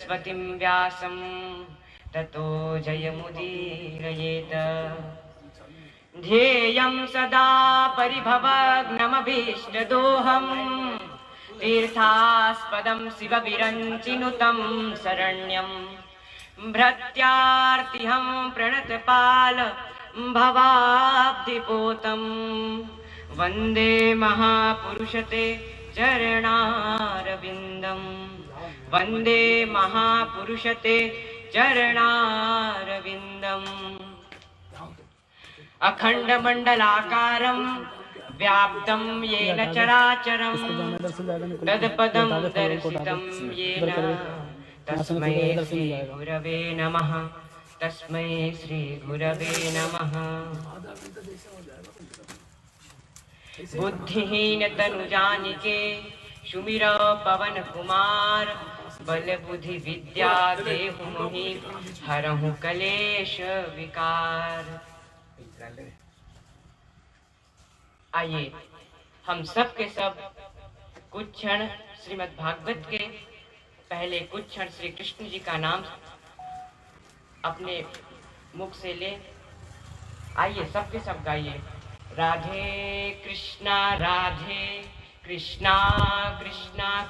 सरस्वतीं व्यासं ततो जयमुदीरयेत। ध्येयं सदा परिभवग्नमभीष्टदोहम् तीर्थास्पदं शिवविरञ्चिनुतं शरण्यं भृत्यार्तिहं प्रणतपाल भवाब्धिपोतं वन्दे महापुरुषते चरणारविन्दं वन्दे महापुरुषते चरणारविन्दम्। अखण्डमण्डलाकारं व्याप्तं येन चराचरं तत्पदं दर्शितं येन तस्मै श्रीगुरवे नमः तस्मै श्रीगुरवे नमः। बुद्धिहीन तनु जानिके सुमिर पवन कुमार बल बुद्धि विद्या देहु मोहि हरहु कलेश विकार। आइए हम सब के सब कुछ क्षण श्रीमद् भागवत के पहले कुछ क्षण श्री कृष्ण जी का नाम अपने मुख से ले। आइए सबके सब गाइए राधे कृष्णा कृष्णा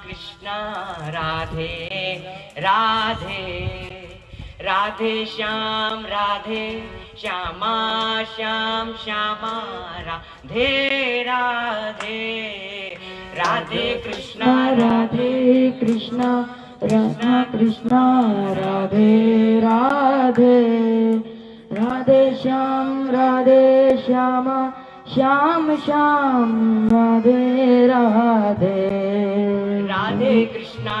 कृष्णा राधे राधे राधे श्याम श्यामा श्याम श्यामा राधे राधे राधे कृष्णा कृष्णा कृष्णा राधे राधे राधे श्याम श्यामा श्याम श्याम राधे राधे राधे कृष्णा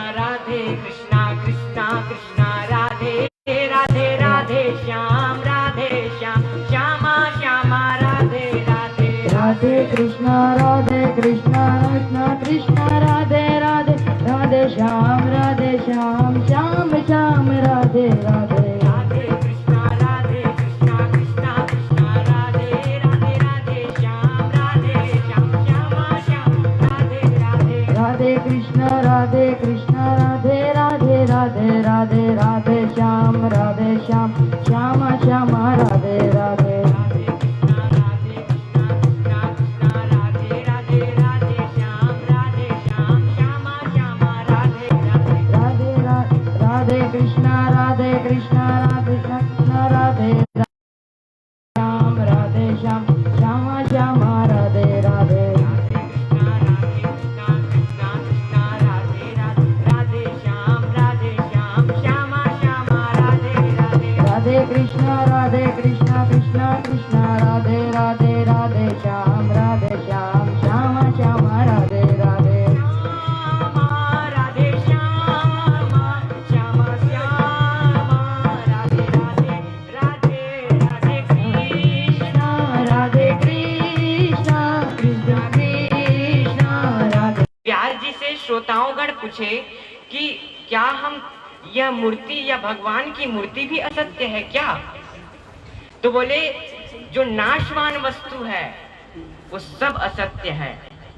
कृष्णा कृष्णा राधे राधे राधे श्याम श्यामा श्यामा राधे राधे राधे कृष्णा कृष्णा कृष्णा राधे राधे राधे श्याम श्याम श्याम राधे राधे राधे कृष्णा कृष्णा कृष्णा राधे राधे राधे श्याम श्यामा श्याम राधे राधे राधे कृष्णा राधे राधे राधे राधे श्याम श्यामा श्यामा राधे राधे कृष्णा राधे श्याम राधे श्याम श्यामा श्यामा राधे राधे राधे कृष्णा कृष्णा कृष्णा राधे राधे राधे श्याम श्यामा श्यामा राधे राधे राधे श्यामा श्यामा श्यामा राधे राधे राधे राधे कृष्णा कृष्णा कृष्णा राधे। व्यास जी से श्रोताओंगण पूछे कि क्या हम यह मूर्ति या भगवान की मूर्ति भी असत्य है क्या? तो बोले जो नाशवान वस्तु है वो सब असत्य है।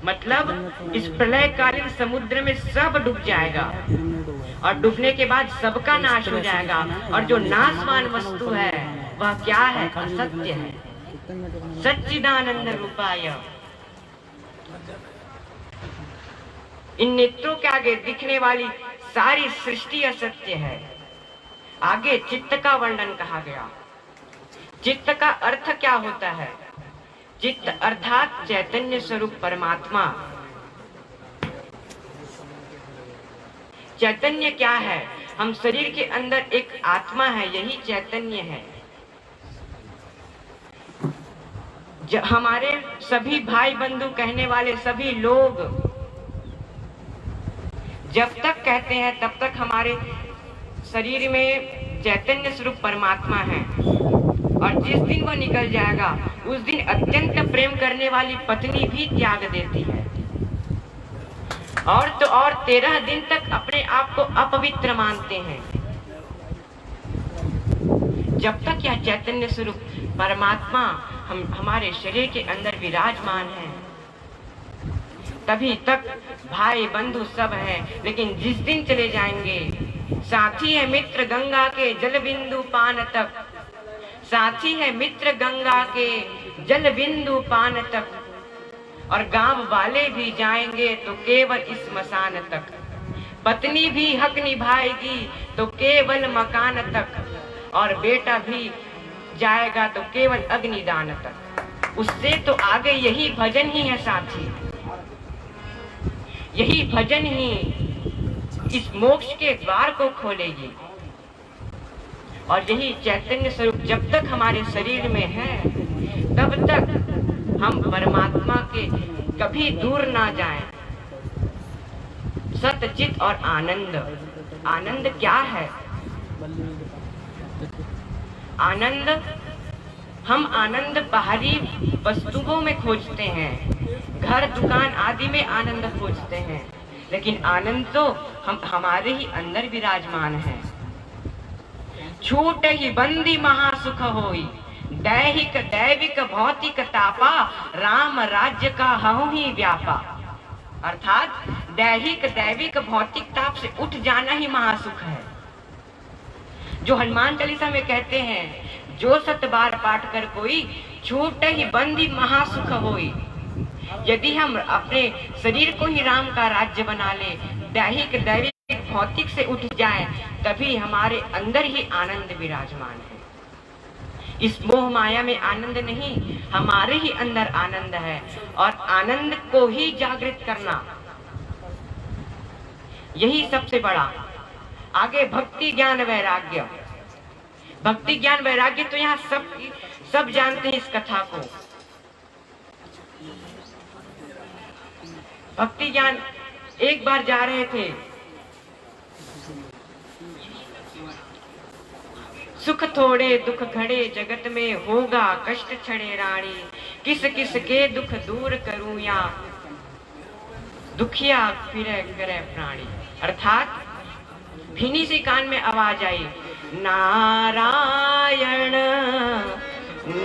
मतलब इस प्रलयकालीन समुद्र में सब डूब जाएगा और डूबने के बाद सबका नाश हो जाएगा और जो नाशवान वस्तु है वह क्या है? असत्य है। सच्चिदानंद रूपाय। इन नेत्रों के आगे दिखने वाली सारी सृष्टि असत्य है। आगे चित्त का वर्णन कहा गया। चित्त का अर्थ क्या होता है? चित्त अर्थात चैतन्य स्वरूप परमात्मा। चैतन्य क्या है? हम शरीर के अंदर एक आत्मा है, यही चैतन्य है। हमारे सभी भाई बंधु कहने वाले सभी लोग जब तक कहते हैं तब तक हमारे शरीर में चैतन्य स्वरूप परमात्मा है और जिस दिन वो निकल जाएगा उस दिन अत्यंत प्रेम करने वाली पत्नी भी त्याग देती है और तो और 13 दिन तक अपने आप को अपवित्र मानते हैं। जब तक यह चैतन्य स्वरूप परमात्मा हमारे शरीर के अंदर विराजमान है तभी तक भाई बंधु सब हैं। लेकिन जिस दिन चले जाएंगे साथी है मित्र गंगा के जल बिंदु पान तक, साथी है मित्र गंगा के जल बिंदु पान तक, और गांव वाले भी जाएंगे तो केवल इस मसान तक, पत्नी भी हक निभाएगी तो केवल मकान तक, और बेटा भी जाएगा तो केवल अग्निदान तक। उससे तो आगे यही भजन ही है साथी, यही भजन ही इस मोक्ष के द्वार को खोलेगी। और यही चैतन्य स्वरूप जब तक हमारे शरीर में है तब तक हम परमात्मा के कभी दूर ना जाएं। सतचित और आनंद, आनंद क्या है? आनंद, हम आनंद बाहरी वस्तुओं में खोजते हैं, घर दुकान आदि में आनंद खोजते हैं, लेकिन आनंद तो हम हमारे ही अंदर विराजमान है। छूट ही बंदी महासुख होई, दैहिक दैविक भौतिक तापा, राम राज्य का हूँ ही व्यापा। अर्थात दैहिक दैविक भौतिक ताप से उठ जाना ही महासुख है। जो हनुमान चालीसा में कहते हैं, जो सत बार पाठ कर कोई, छूट ही बंदी महासुख होई। यदि हम अपने शरीर को ही राम का राज्य बना ले, दैहिक दैविक भौतिक से उठ जाए, तभी हमारे अंदर ही आनंद विराजमान है। इस मोह माया में आनंद नहीं, हमारे ही अंदर आनंद है, और आनंद को ही जागृत करना यही सबसे बड़ा। आगे भक्ति ज्ञान वैराग्य, भक्ति ज्ञान वैराग्य तो यहाँ सब जानते हैं इस कथा को। भक्ति ज्ञान, एक बार जा रहे थे, सुख थोड़े दुख घड़े जगत में, होगा कष्ट छड़े रानी, किस किस के दुख दूर करूं या दुखिया फिरे करे प्राणी। अर्थात भीनी सी कान में आवाज आई, नारायण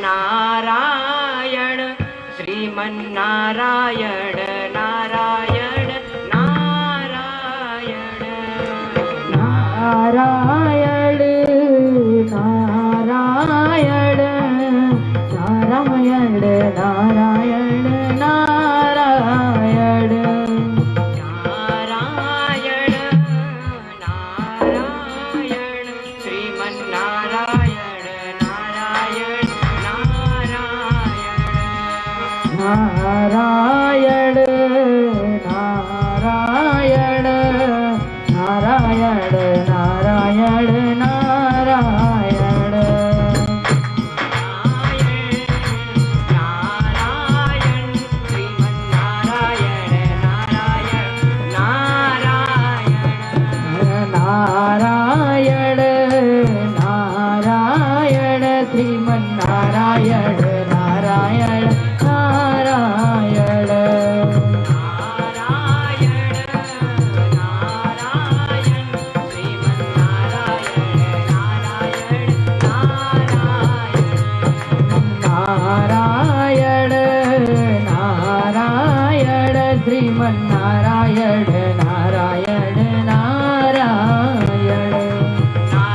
नारायण श्रीमन नारायण नारायण नारायण नारायण नारायण नारायण नारायण नारायण नारायण नारायण श्रीमन नारायण नारायण नारायण नारायण नारायण नारायण नारायण नारायण नारायण श्रीमन नारायण नारायण नारायण नारायण श्रीमन नारायण नारायण नारायण श्रीमन नारायण नारायण नारायण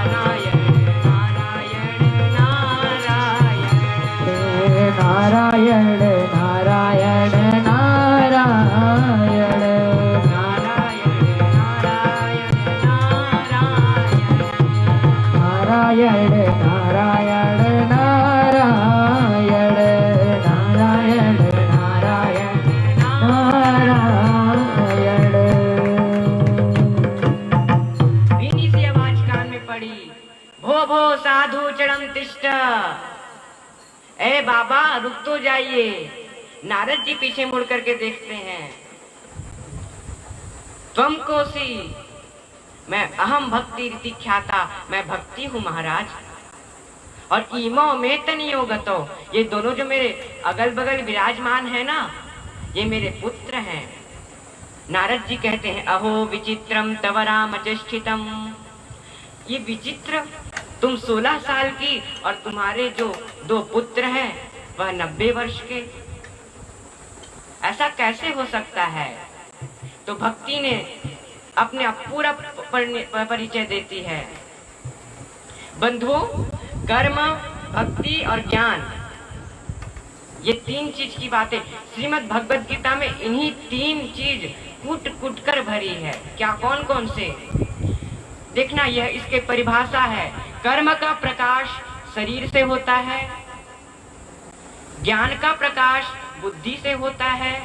नारायण नारायण नारायण नारायण नारायण नारायण नारायण नारायण नारायण नारायण। भीनी सी आवाज कान में पड़ी, भो भो साधु चरण तिष्ठ। ए बाबा रुक तो जाइए। नारद जी पीछे मुड़ करके देखते हैं, त्वम कोसी, मैं अहम भक्ति रीति ख्याता, मैं भक्ति हूँ महाराज। और ईमो में तनियो गतो, ये दोनों जो मेरे अगल बगल विराजमान है ना, ये मेरे पुत्र हैं। नारद जी कहते हैं, अहो विचित्रम तव राम चेष्टितम। ये विचित्र, तुम 16 साल की और तुम्हारे जो 2 पुत्र हैं वह 90 वर्ष के, ऐसा कैसे हो सकता है? तो भक्ति ने अपने पूरा परिचय देती है। बंधुओं, कर्म, भक्ति और ज्ञान, ये 3 चीज की बातें श्रीमद् भगवद गीता में इन्हीं 3 चीज कूट कूट कर भरी है। क्या, कौन कौन से? देखना, यह इसके परिभाषा है। कर्म का प्रकाश शरीर से होता है, ज्ञान का प्रकाश बुद्धि से होता है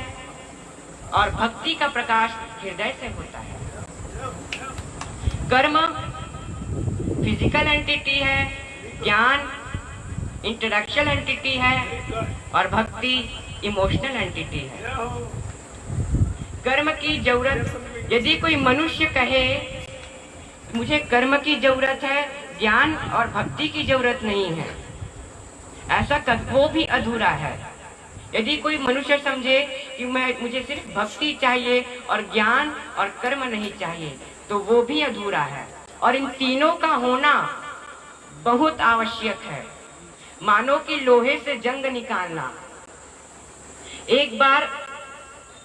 और भक्ति का प्रकाश हृदय से होता है। कर्म फिजिकल एंटिटी है, ज्ञान इंटेलेक्चुअल एंटिटी है और भक्ति इमोशनल एंटिटी है। कर्म की जरूरत, यदि कोई मनुष्य कहे मुझे कर्म की जरूरत है, ज्ञान और भक्ति की जरूरत नहीं है, ऐसा वो भी अधूरा है। यदि कोई मनुष्य समझे कि मुझे सिर्फ भक्ति चाहिए और ज्ञान और कर्म नहीं चाहिए, तो वो भी अधूरा है। और इन तीनों का होना बहुत आवश्यक है। मानो कि लोहे से जंग निकालना। एक बार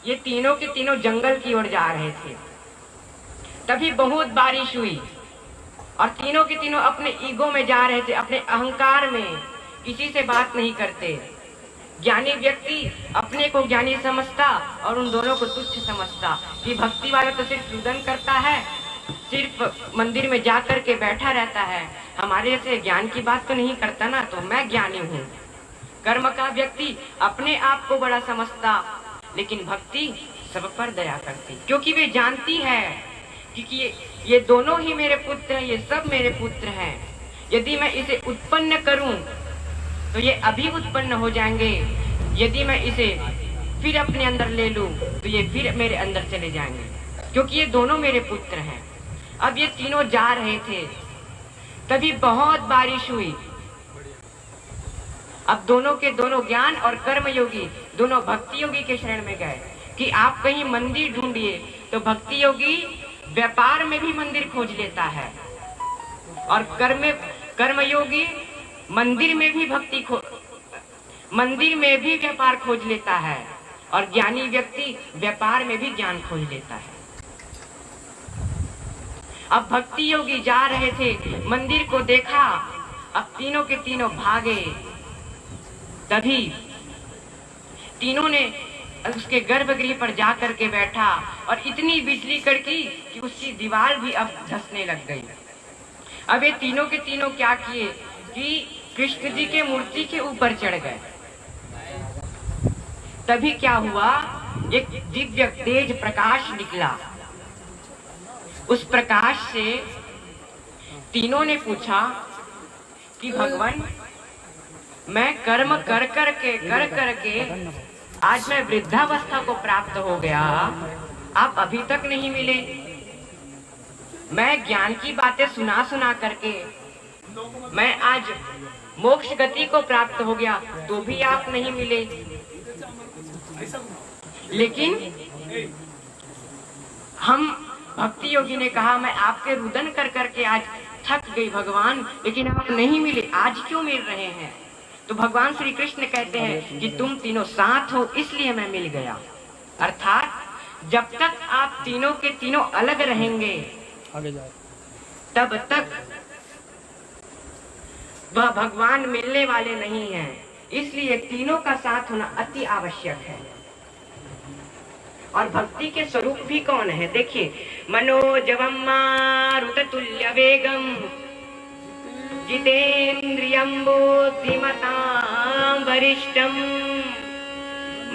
ये तीनों के तीनों जंगल की ओर जा रहे थे, तभी बहुत बारिश हुई और तीनों के तीनों अपने ईगो में जा रहे थे, अपने अहंकार में, किसी से बात नहीं करते। ज्ञानी व्यक्ति अपने को ज्ञानी समझता और उन दोनों को तुच्छ समझता कि भक्ति वाला तो सिर्फ रुदन करता है, सिर्फ मंदिर में जा कर के बैठा रहता है, हमारे से ज्ञान की बात तो नहीं करता ना, तो मैं ज्ञानी हूँ। कर्म का व्यक्ति अपने आप को बड़ा समझता, लेकिन भक्ति सब पर दया करती, क्योंकि वे जानती है कि ये दोनों ही मेरे पुत्र हैं, ये सब मेरे पुत्र हैं। यदि मैं इसे उत्पन्न करूं तो ये अभी उत्पन्न हो जाएंगे, यदि मैं इसे फिर अपने अंदर ले लूं तो ये फिर मेरे अंदर चले जाएंगे, क्योंकि ये दोनों मेरे पुत्र हैं। अब ये तीनों जा रहे थे, तभी बहुत बारिश हुई। अब दोनों के दोनों ज्ञान और कर्म योगी दोनों भक्ति योगी के शरण में गए कि आप कहीं मंदिर ढूंढिए, तो भक्ति योगी व्यापार में भी मंदिर खोज लेता है और कर्मयोगी मंदिर में भी मंदिर में भी व्यापार खोज लेता है और ज्ञानी व्यक्ति व्यापार में भी ज्ञान खोज लेता है। अब भक्ति योगी जा रहे थे, मंदिर को देखा, अब तीनों के तीनों भागे। तभी तीनों ने उसके गर्भगृह पर जाकर के बैठा और इतनी बिजली कड़की कि उसकी दीवार भी अब धंसने लग गई। अब ये तीनों के तीनों क्या किए कि कृष्ण जी के मूर्ति के ऊपर चढ़ गए। तभी क्या हुआ, एक दिव्य तेज प्रकाश निकला। उस प्रकाश से तीनों ने पूछा कि भगवान, मैं कर्म कर करके आज मैं वृद्धावस्था को प्राप्त हो गया, आप अभी तक नहीं मिले। मैं ज्ञान की बातें सुना करके मैं आज मोक्ष गति को प्राप्त हो गया, तो भी आप नहीं मिले। लेकिन हम भक्ति योगी ने कहा, मैं आपके रुदन कर करके आज थक गई भगवान, लेकिन आप नहीं मिले, आज क्यों मिल रहे हैं? तो भगवान श्री कृष्ण कहते हैं कि तुम तीनों साथ हो, इसलिए मैं मिल गया। अर्थात जब तक आप तीनों के तीनों अलग रहेंगे तब तक वह भगवान मिलने वाले नहीं हैं। इसलिए तीनों का साथ होना अति आवश्यक है। और भक्ति के स्वरूप भी कौन है? देखिए, मनोजवम मारुततुल्य वेगम जितेन्द्रियं बुद्धिमतां वरिष्ठं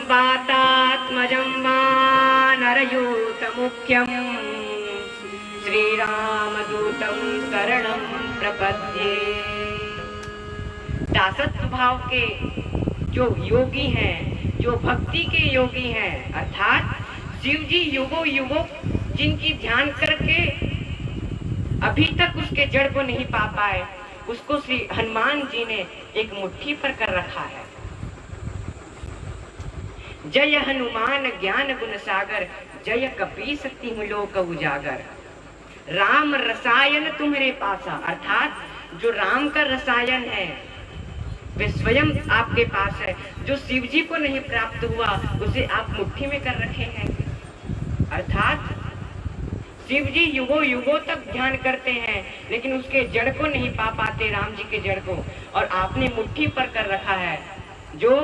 वातात्मजं वानरयूथमुख्यं श्रीरामदूतं शरणं प्रपद्ये। दासत्व भाव के जो योगी हैं, जो भक्ति के योगी हैं, अर्थात शिव जी युगों युगों जिनकी ध्यान करके अभी तक उसके जड़ को नहीं पा पाए, उसको श्री हनुमान जी ने एक मुट्ठी पर कर रखा है। जय हनुमान ज्ञान गुण सागर, जय कपीस तिहुँ लोक उजागर। राम रसायन तुम्हारे पासा, अर्थात जो राम का रसायन है वे स्वयं आपके पास है। जो शिव जी को नहीं प्राप्त हुआ उसे आप मुट्ठी में कर रखे हैं। अर्थात शिव जी युगों युगों तक ध्यान करते हैं लेकिन उसके जड़ को नहीं पा पाते, राम जी के जड़ को। और आपने मुट्ठी पर कर रखा है। जो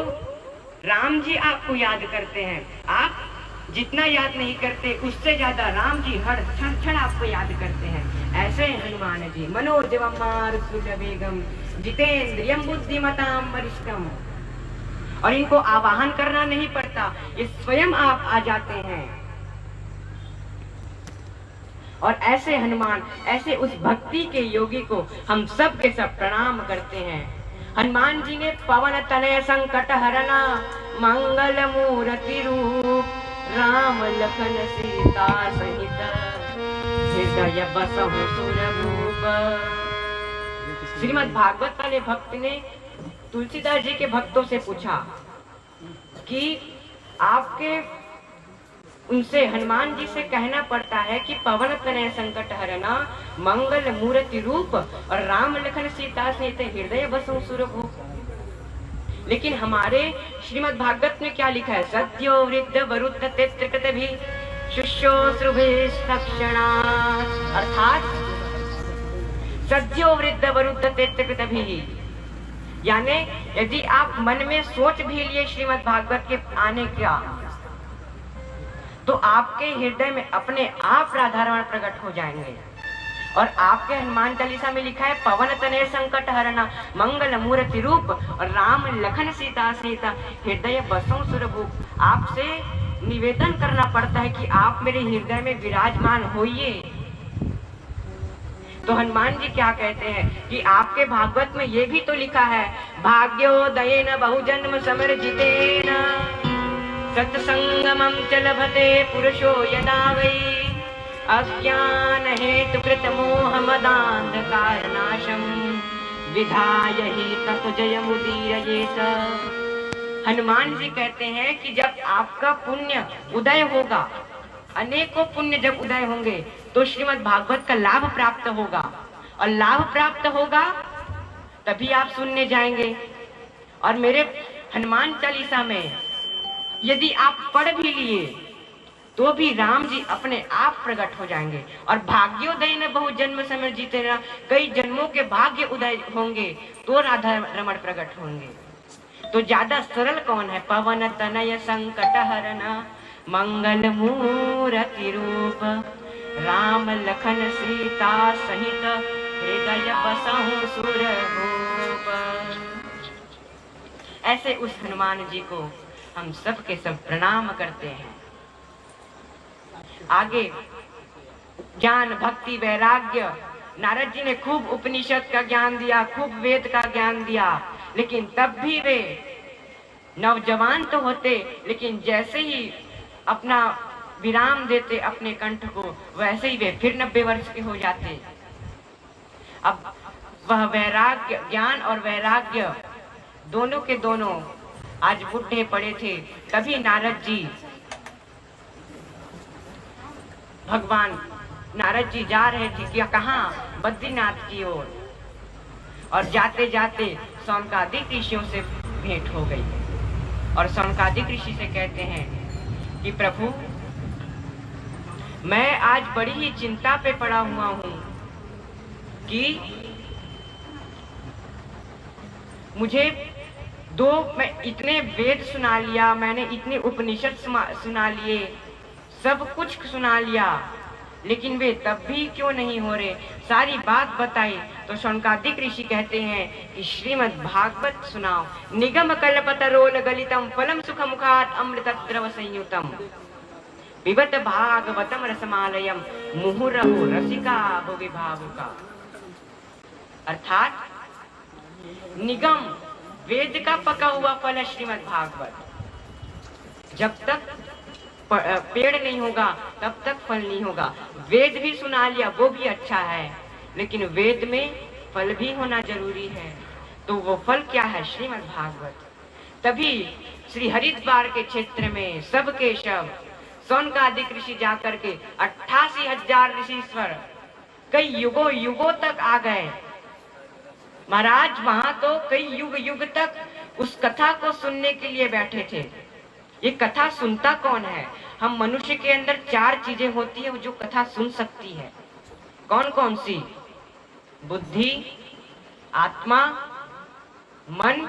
राम जी आपको याद करते हैं, आप जितना याद नहीं करते उससे ज्यादा राम जी हर क्षण क्षण आपको याद करते हैं। ऐसे हनुमान जी मनोजवम मारुतुल्यवेगम जितेंद्रियम बुद्धिमताम वरिष्ठम। और इनको आवाहन करना नहीं पड़ता, ये स्वयं आप आ जाते हैं। और ऐसे हनुमान, ऐसे उस भक्ति के योगी को हम सब के सब प्रणाम करते हैं। हनुमान जी ने पवन तनय संकट हरना मंगल मूर्ति रूप राम लखन सीता सहित हृदय बसहु सुरभूप। श्रीमद् भागवत वाले भक्त ने तुलसीदास जी के भक्तों से पूछा कि आपके उनसे हनुमान जी से कहना पड़ता है कि पवन तनय संकट हरना मंगल मूर्ति रूप और राम लखन सीता सहित हृदय बसहु सुरभूप। लेकिन हमारे श्रीमद् भागवत में क्या लिखा है? सत्यो वृद्ध वरुद्ध तेत्र भी शुश्रूषुभिस्तक्षणा। अर्थात सत्यो वृद्ध वरुद्ध तेत्र भी, यानी यदि आप मन में सोच भी लिए श्रीमद् भागवत के आने का, तो आपके हृदय में अपने आप राधारमण प्रकट हो जाएंगे। और आपके हनुमान चालीसा में लिखा है पवन तनय संकट हरना मंगल मूर्ति रूप और राम लखन सीता सहित हृदय बसहु सुरभूप। आपसे निवेदन करना पड़ता है कि आप मेरे हृदय में विराजमान होइए। तो हनुमान जी क्या कहते हैं कि आपके भागवत में ये भी तो लिखा है भाग्योदयेन बहुजन्म समर्जितेन सत्संगमं च लभते पुरुषो यदा वै अज्ञान हेतु कृत मोह मदांधकार नाशम विधाय हि तत् जयमुदीरयेत। हनुमान जी कहते हैं कि जब आपका पुण्य उदय होगा, अनेकों पुण्य जब उदय होंगे तो श्रीमद् भागवत का लाभ प्राप्त होगा। और लाभ प्राप्त होगा तभी आप सुनने जाएंगे। और मेरे हनुमान चालीसा में यदि आप पढ़ भी लिए तो भी राम जी अपने आप प्रकट हो जाएंगे। और भाग्योदय न बहु जन्म समय जीते ना, कई जन्मों के भाग्य उदय होंगे तो राधा रमण प्रकट होंगे। तो ज्यादा सरल कौन है? पवन तनय संकट हरना मंगल मूर्ति रूप राम लखन सीता सहित हृदय बसहु सुरभूप। ऐसे उस हनुमान जी को हम सब के सब प्रणाम करते हैं। आगे ज्ञान भक्ति वैराग्य, नारद जी ने खूब उपनिषद का ज्ञान दिया, खूब वेद का ज्ञान दिया, लेकिन तब भी वे नौजवान तो होते, लेकिन जैसे ही अपना विराम देते अपने कंठ को, वैसे ही वे फिर 90 वर्ष के हो जाते। अब वह वैराग्य, ज्ञान और वैराग्य दोनों के दोनों आज बुढ़े पड़े थे। तभी नारद जी, भगवान नारद जी जा रहे थे कि कहाँ? बद्रीनाथ की ओर। और जाते जाते सौनकादिक ऋषियों से भेंट हो गई। और सौनकादिक ऋषि से कहते हैं कि प्रभु, मैं आज बड़ी ही चिंता पे पड़ा हुआ हूं कि मुझे मैं इतने वेद सुना लिया, मैंने इतने उपनिषद सुना लिए, सब कुछ सुना लिया, लेकिन वे तब भी क्यों नहीं हो रहे? सारी बात बताई तो शौनकादिक ऋषि कहते हैं कि श्रीमद् भागवत सुनाओ। निगम कल्पतरोल गलितम फलम सुख मुखात अमृतद्रव संयुतम पिबत भागवतम रसमालयम मुहुरहु रसिका भुवि भावुका। अर्थात निगम वेद का पका हुआ फल है श्रीमद् भागवत। जब तक पेड़ नहीं होगा तब तक फल नहीं होगा। वेद भी सुना लिया वो भी अच्छा है, लेकिन वेद में फल भी होना जरूरी है। तो वो फल क्या है? श्रीमद् भागवत। तभी श्री हरिद्वार के क्षेत्र में सबके सब सौनकादिक ऋषि जाकर के 88,000 ऋषिश्वर कई युगों युगों तक आ गए महाराज। वहां तो कई युग युग तक उस कथा को सुनने के लिए बैठे थे। ये कथा सुनता कौन है? हम मनुष्य के अंदर 4 चीजें होती है जो कथा सुन सकती है। कौन कौन सी? बुद्धि, आत्मा, मन,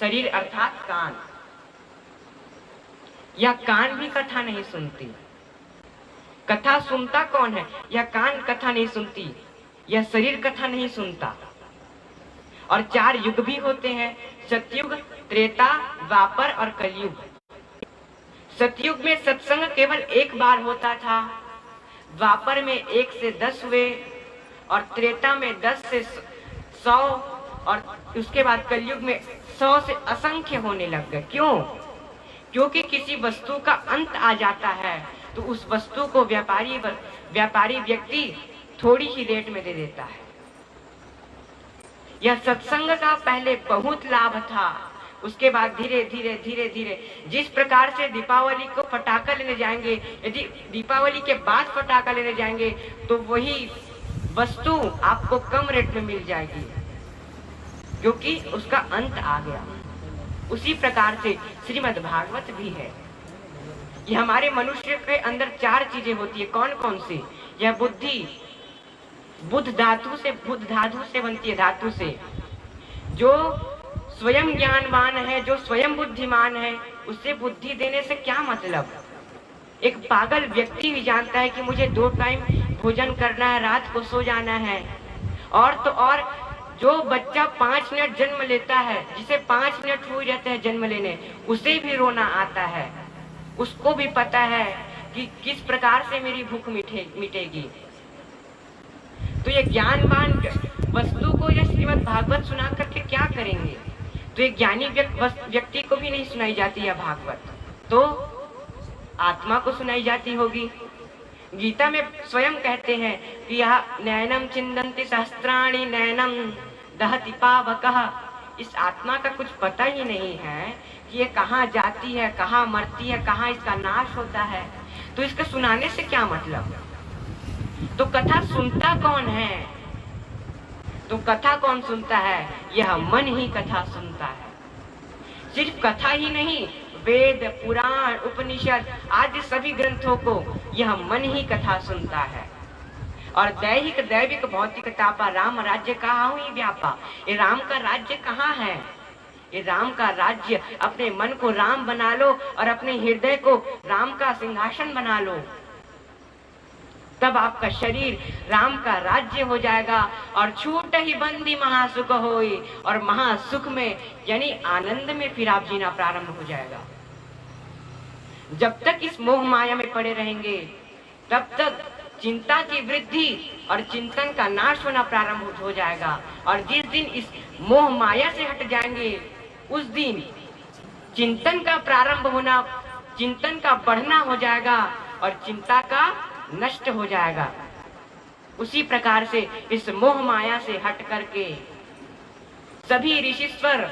शरीर अर्थात कान। यह कान भी कथा नहीं सुनती। कथा सुनता कौन है? यह कान कथा नहीं सुनती, यह शरीर कथा नहीं सुनता। और 4 युग भी होते हैं, सतयुग, त्रेता, द्वापर और कलयुग। सतयुग में सत्संग केवल एक बार होता था, द्वापर में 1 से 10 हुए, और त्रेता में 10 से 100, और उसके बाद कलयुग में 100 से असंख्य होने लग गए। क्यों? क्योंकि किसी वस्तु का अंत आ जाता है तो उस वस्तु को व्यापारी व्यक्ति थोड़ी ही रेट में दे देता है। यह सत्संग का पहले बहुत लाभ था, उसके बाद धीरे धीरे जिस प्रकार से दीपावली को पटाखा लेने जाएंगे, यदि दीपावली के बाद पटाखा लेने जाएंगे तो वही वस्तु आपको कम रेट में मिल जाएगी क्योंकि उसका अंत आ गया। उसी प्रकार से श्रीमद् भागवत भी है। ये हमारे मनुष्य के अंदर 4 चीजें होती है। कौन कौन सी? यह बुद्धि, बुद्ध धातु से बनती है, धातु से। जो स्वयं ज्ञानवान है, जो स्वयं बुद्धिमान है, उससे बुद्धि देने से क्या मतलब? एक पागल व्यक्ति भी जानता है कि मुझे 2 टाइम भोजन करना है, रात को सो जाना है। और तो और जो बच्चा 5 मिनट जन्म लेता है, जिसे 5 मिनट हो जाते हैं जन्म लेने, उसे भी रोना आता है। उसको भी पता है कि किस प्रकार से मेरी भूख मिटेगी। तो ये ज्ञानवान वस्तु को ये श्रीमद् भागवत सुना करके क्या करेंगे? तो एक ज्ञानी व्यक्ति को भी नहीं सुनाई जाती है भागवत, तो आत्मा को सुनाई जाती होगी। गीता में स्वयं कहते हैं कि यह नैनम चिंदन्ति सहस्त्राणि नैनम दहति पावकः। इस आत्मा का कुछ पता ही नहीं है कि ये कहाँ जाती है, कहाँ मरती है, कहाँ इसका नाश होता है। तो इसका सुनाने से क्या मतलब? तो कथा सुनता कौन है? तो कथा कौन सुनता है? यह मन ही कथा सुनता है। सिर्फ कथा ही नहीं, वेद, पुराण, उपनिषद आदि सभी ग्रंथों को यह मन ही कथा सुनता है। और दैहिक दैविक भौतिक तापा राम राज्य कहाँ हुई व्यापा। ये राम का राज्य कहाँ है? ये राम का राज्य, अपने मन को राम बना लो और अपने हृदय को राम का सिंहासन बना लो, तब आपका शरीर राम का राज्य हो जाएगा। और छूट ही बंदी महासुख होई, और महासुख में यानी आनंद में फिर आप जीना प्रारंभ हो जाएगा। जब तक इस मोह माया में पड़े रहेंगे तब तक चिंता की वृद्धि और चिंतन का नाश होना प्रारंभ हो जाएगा। और जिस दिन इस मोह माया से हट जाएंगे उस दिन चिंतन का प्रारंभ होना, चिंतन का बढ़ना हो जाएगा और चिंता का नष्ट हो जाएगा। उसी प्रकार से इस मोह माया से हट करके सभी ऋषिश्वर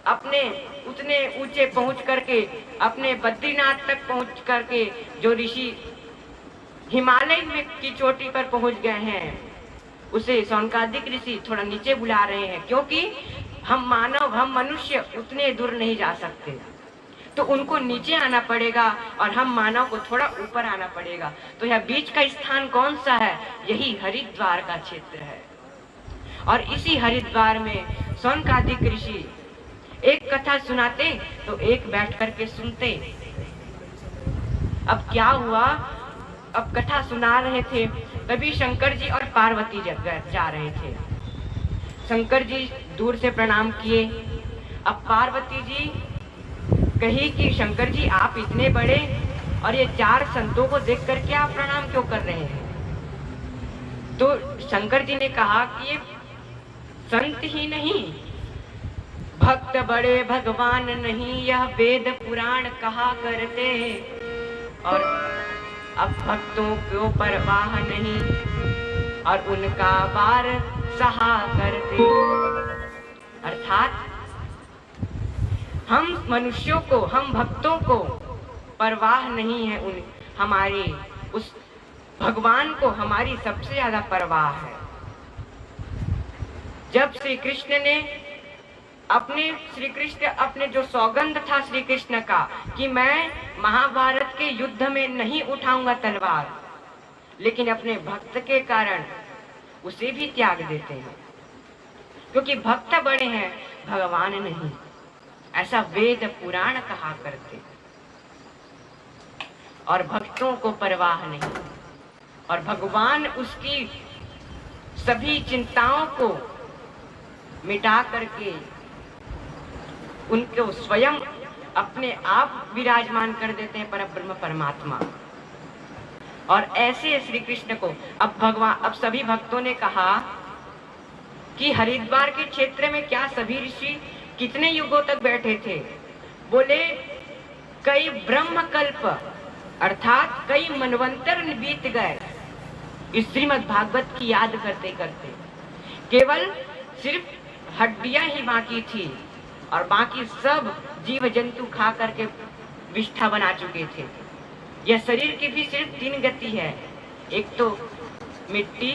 अपने उतने ऊंचे पहुंच करके, अपने बद्रीनाथ तक पहुंच करके, जो ऋषि हिमालय में की चोटी पर पहुंच गए हैं, उसे सौनकादिक ऋषि थोड़ा नीचे बुला रहे हैं, क्योंकि हम मानव, हम मनुष्य उतने दूर नहीं जा सकते, तो उनको नीचे आना पड़ेगा और हम मानव को थोड़ा ऊपर आना पड़ेगा। तो यह बीच का स्थान कौन सा है? यही हरिद्वार का क्षेत्र है। और इसी हरिद्वार में सौनकादिक ऋषि एक कथा सुनाते तो एक बैठ करके सुनते। अब क्या हुआ, अब कथा सुना रहे थे, तभी शंकर जी और पार्वती जा रहे थे। शंकर जी दूर से प्रणाम किए। अब पार्वती जी कही कि शंकर जी आप इतने बड़े और ये 4 संतों को देख करके आप प्रणाम क्यों कर रहे हैं? तो शंकर जी ने कहा कि ये संत ही नहीं, भक्त बड़े भगवान नहीं, यह वेद पुराण कहा करते, और अब भक्तों को परवाह नहीं और उनका वार सहा करते। अर्थात हम मनुष्यों को, हम भक्तों को परवाह नहीं है, उन हमारे उस भगवान को हमारी सबसे ज्यादा परवाह है। जब श्री कृष्ण ने अपने श्री कृष्ण, अपने जो सौगंध था श्री कृष्ण का कि मैं महाभारत के युद्ध में नहीं उठाऊंगा तलवार, लेकिन अपने भक्त के कारण उसे भी त्याग देते हैं, क्योंकि भक्त बड़े हैं, भगवान नहीं, ऐसा वेद पुराण कहा करते। और भक्तों को परवाह नहीं, और भगवान उसकी सभी चिंताओं को मिटा करके उनको स्वयं अपने आप विराजमान कर देते हैं, परब्रह्म परमात्मा। और ऐसे श्री कृष्ण को अब सभी भक्तों ने कहा कि हरिद्वार के क्षेत्र में क्या सभी ऋषि कितने युगों तक बैठे थे? बोले कई ब्रह्मकल्प अर्थात कई मनवंतर बीत गए इस श्रीमद् भागवत की याद करते करते। केवल सिर्फ हड्डियां ही बाकी थी और बाकी सब जीव जंतु खा करके विष्ठा बना चुके थे। यह शरीर की भी सिर्फ 3 गति है, एक तो मिट्टी,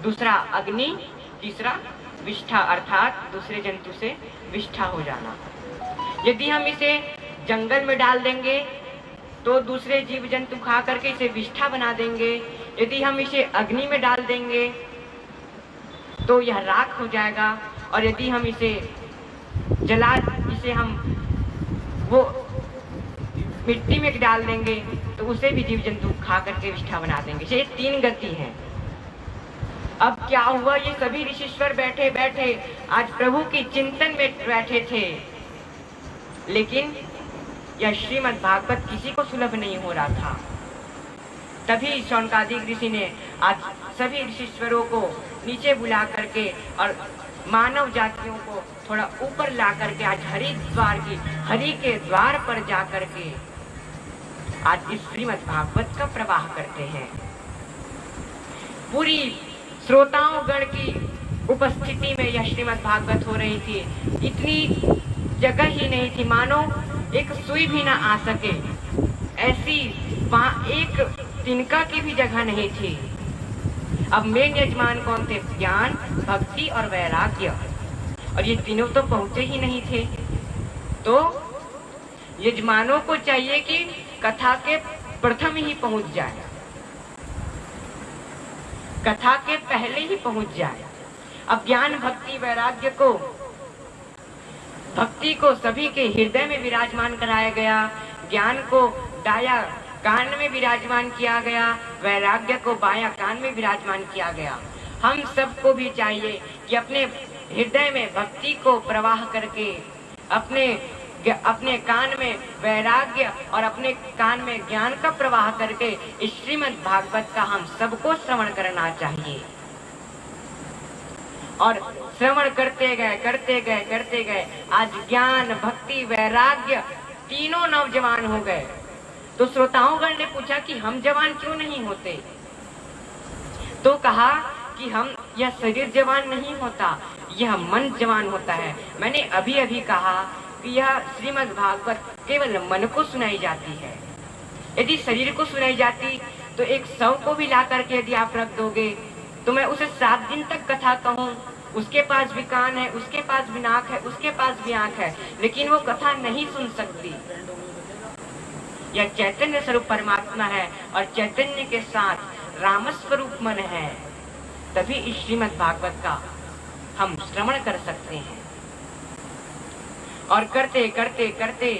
दूसरा अग्नि, तीसरा विष्ठा अर्थात दूसरे जंतु से विष्ठा हो जाना। यदि हम इसे जंगल में डाल देंगे तो दूसरे जीव जंतु खा करके इसे विष्ठा बना देंगे। यदि हम इसे अग्नि में डाल देंगे तो यह राख हो जाएगा, और यदि हम इसे हम वो मिट्टी में डाल देंगे तो उसे भी जीव जंतु खा करके विष्ठा बना देंगे। ये 3 गति है। अब क्या हुआ, ये सभी ऋषीश्वर बैठे बैठे आज प्रभु की चिंतन में बैठे थे, लेकिन यह श्रीमद् भागवत किसी को सुलभ नहीं हो रहा था। तभी शौनकादिक ऋषि ने आज सभी ऋषीश्वरों को नीचे बुला करके और मानव जातियों को थोड़ा ऊपर ला करके आज हरिद्वार की हरि के द्वार पर जा करके आज इस श्रीमद् भागवत का प्रवाह करते हैं। पूरी श्रोताओं गण की उपस्थिति में यह श्रीमद् भागवत हो रही थी। इतनी जगह ही नहीं थी, मानो एक सुई भी ना आ सके, ऐसी वहां एक तिनका की भी जगह नहीं थी। अब मेन यजमान कौन थे? ज्ञान, भक्ति और वैराग्य, और ये तीनों तो पहुंचे ही नहीं थे। तो यजमानों को चाहिए कि कथा के प्रथम ही पहुंच जाए, कथा के पहले ही पहुंच जाए। अब ज्ञान, भक्ति, वैराग्य को, भक्ति को सभी के हृदय में विराजमान कराया गया, ज्ञान को दाया कान में विराजमान किया गया, वैराग्य को बाया कान में विराजमान किया गया। हम सबको भी चाहिए कि अपने हृदय में भक्ति को प्रवाह करके अपने कान में वैराग्य और अपने कान में ज्ञान का प्रवाह करके इस श्रीमद् भागवत का हम सबको श्रवण करना चाहिए। और श्रवण करते गए आज ज्ञान, भक्ति, वैराग्य तीनों नौजवान हो गए। तो श्रोताओंगण ने पूछा कि हम जवान क्यों नहीं होते? तो कहा कि यह शरीर जवान नहीं होता, यह मन जवान होता है। मैंने अभी अभी कहा कि यह श्रीमद् भागवत केवल मन को सुनाई जाती है। यदि शरीर को सुनाई जाती तो एक 100 को भी ला करके यदि आप रख दोगे तो मैं उसे 7 दिन तक कथा कहूँ, उसके पास भी कान है, उसके पास भी नाक है, उसके पास भी आंख है, लेकिन वो कथा नहीं सुन सकती। यह चैतन्य स्वरूप परमात्मा है और चैतन्य के साथ राम स्वरूप मन है, तभी इस श्रीमद् भागवत का हम श्रवण कर सकते हैं। और करते करते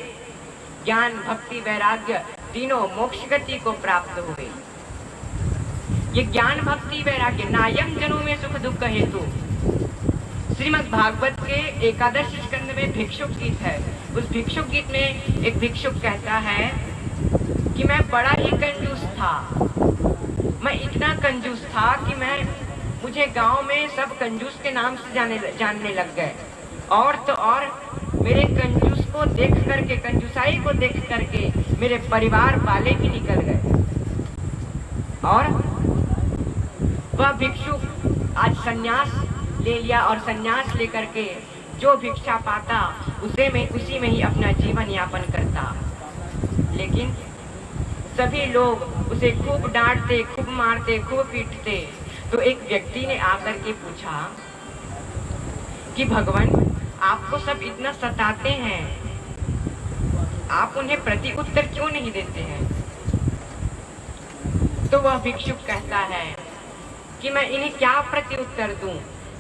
ज्ञान, भक्ति, वैराग्य तीनों मोक्ष गति को प्राप्त हुए। ये ज्ञान, भक्ति, वैराग्य नायम जनों में सुख दुख हेतु श्रीमद् भागवत के 11 स्कंद में भिक्षुक गीत है। उस भिक्षुक गीत में एक भिक्षुक कहता है कि मैं बड़ा ही कंजूस था, मैं इतना कंजूस था कि मुझे गांव में सब कंजूस के नाम से जानने लग गए। और तो और मेरे कंजूस को देख करके, कंजूसाई को देख करके मेरे परिवार वाले भी निकल गए। और वह भिक्षुक आज संन्यास ले लिया और संन्यास लेकर के जो भिक्षा पाता उसी में ही अपना जीवन यापन करता। लेकिन सभी लोग उसे खूब डांटते, खूब मारते, खूब पीटते। तो एक व्यक्ति ने आकर के पूछा कि भगवान आपको सब इतना सताते हैं, आप उन्हें प्रति उत्तर क्यों नहीं देते हैं? तो वह भिक्षुक कहता है कि मैं इन्हें क्या प्रति उत्तर दूं?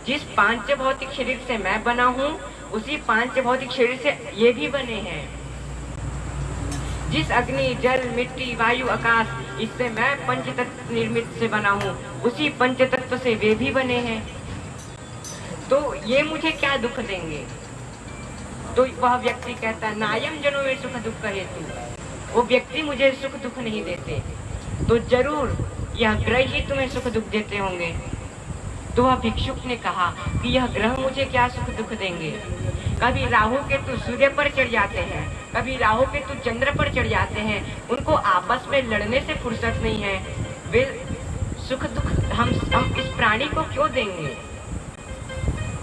जिस पांच भौतिक शरीर से मैं बना हूं, उसी पांच भौतिक शरीर से ये भी बने हैं। जिस अग्नि, जल, मिट्टी, वायु, आकाश, इससे मैं पंचतत्व निर्मित से बना हूं, उसी पंचतत्व से वे भी बने हैं। तो ये मुझे क्या दुख देंगे? तो वह व्यक्ति कहता है, नायम जनो में सुख दुख हेतु। वो व्यक्ति मुझे सुख दुख नहीं देते, तो जरूर यह ग्रह ही तुम्हें सुख दुख देते होंगे। तो वह भिक्षुक ने कहा कि यह ग्रह मुझे क्या सुख दुख देंगे? कभी राहु केतु सूर्य पर चढ़ जाते हैं, कभी राहु केतु चंद्र पर चढ़ जाते हैं, उनको आपस में लड़ने से फुर्सत नहीं है। वे सुख दुख हम इस प्राणी को क्यों देंगे?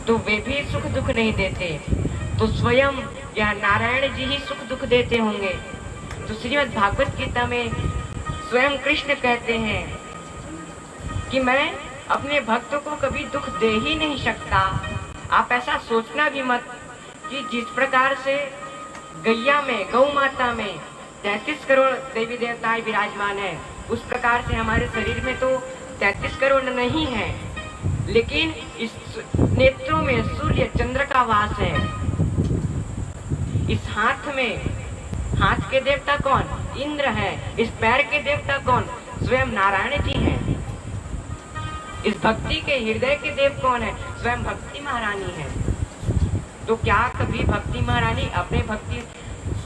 तो वे भी सुख दुख नहीं देते, तो स्वयं यह नारायण जी ही सुख दुख देते होंगे। तो श्रीमद् भागवत गीता में स्वयं कृष्ण कहते हैं कि मैं अपने भक्तों को कभी दुख दे ही नहीं सकता। आप ऐसा सोचना भी मत कि जिस प्रकार से गैया में, गौ माता में 33 करोड़ देवी देवताएं विराजमान है, उस प्रकार से हमारे शरीर में तो 33 करोड़ नहीं है, लेकिन इस नेत्रों में सूर्य चंद्र का वास है। इस हाथ में, हाथ के देवता कौन? इंद्र है। इस पैर के देवता कौन? स्वयं नारायण जी हैं। इस भक्ति के हृदय के देव कौन है? स्वयं भक्ति महारानी है। तो क्या कभी भक्ति महारानी अपने भक्ति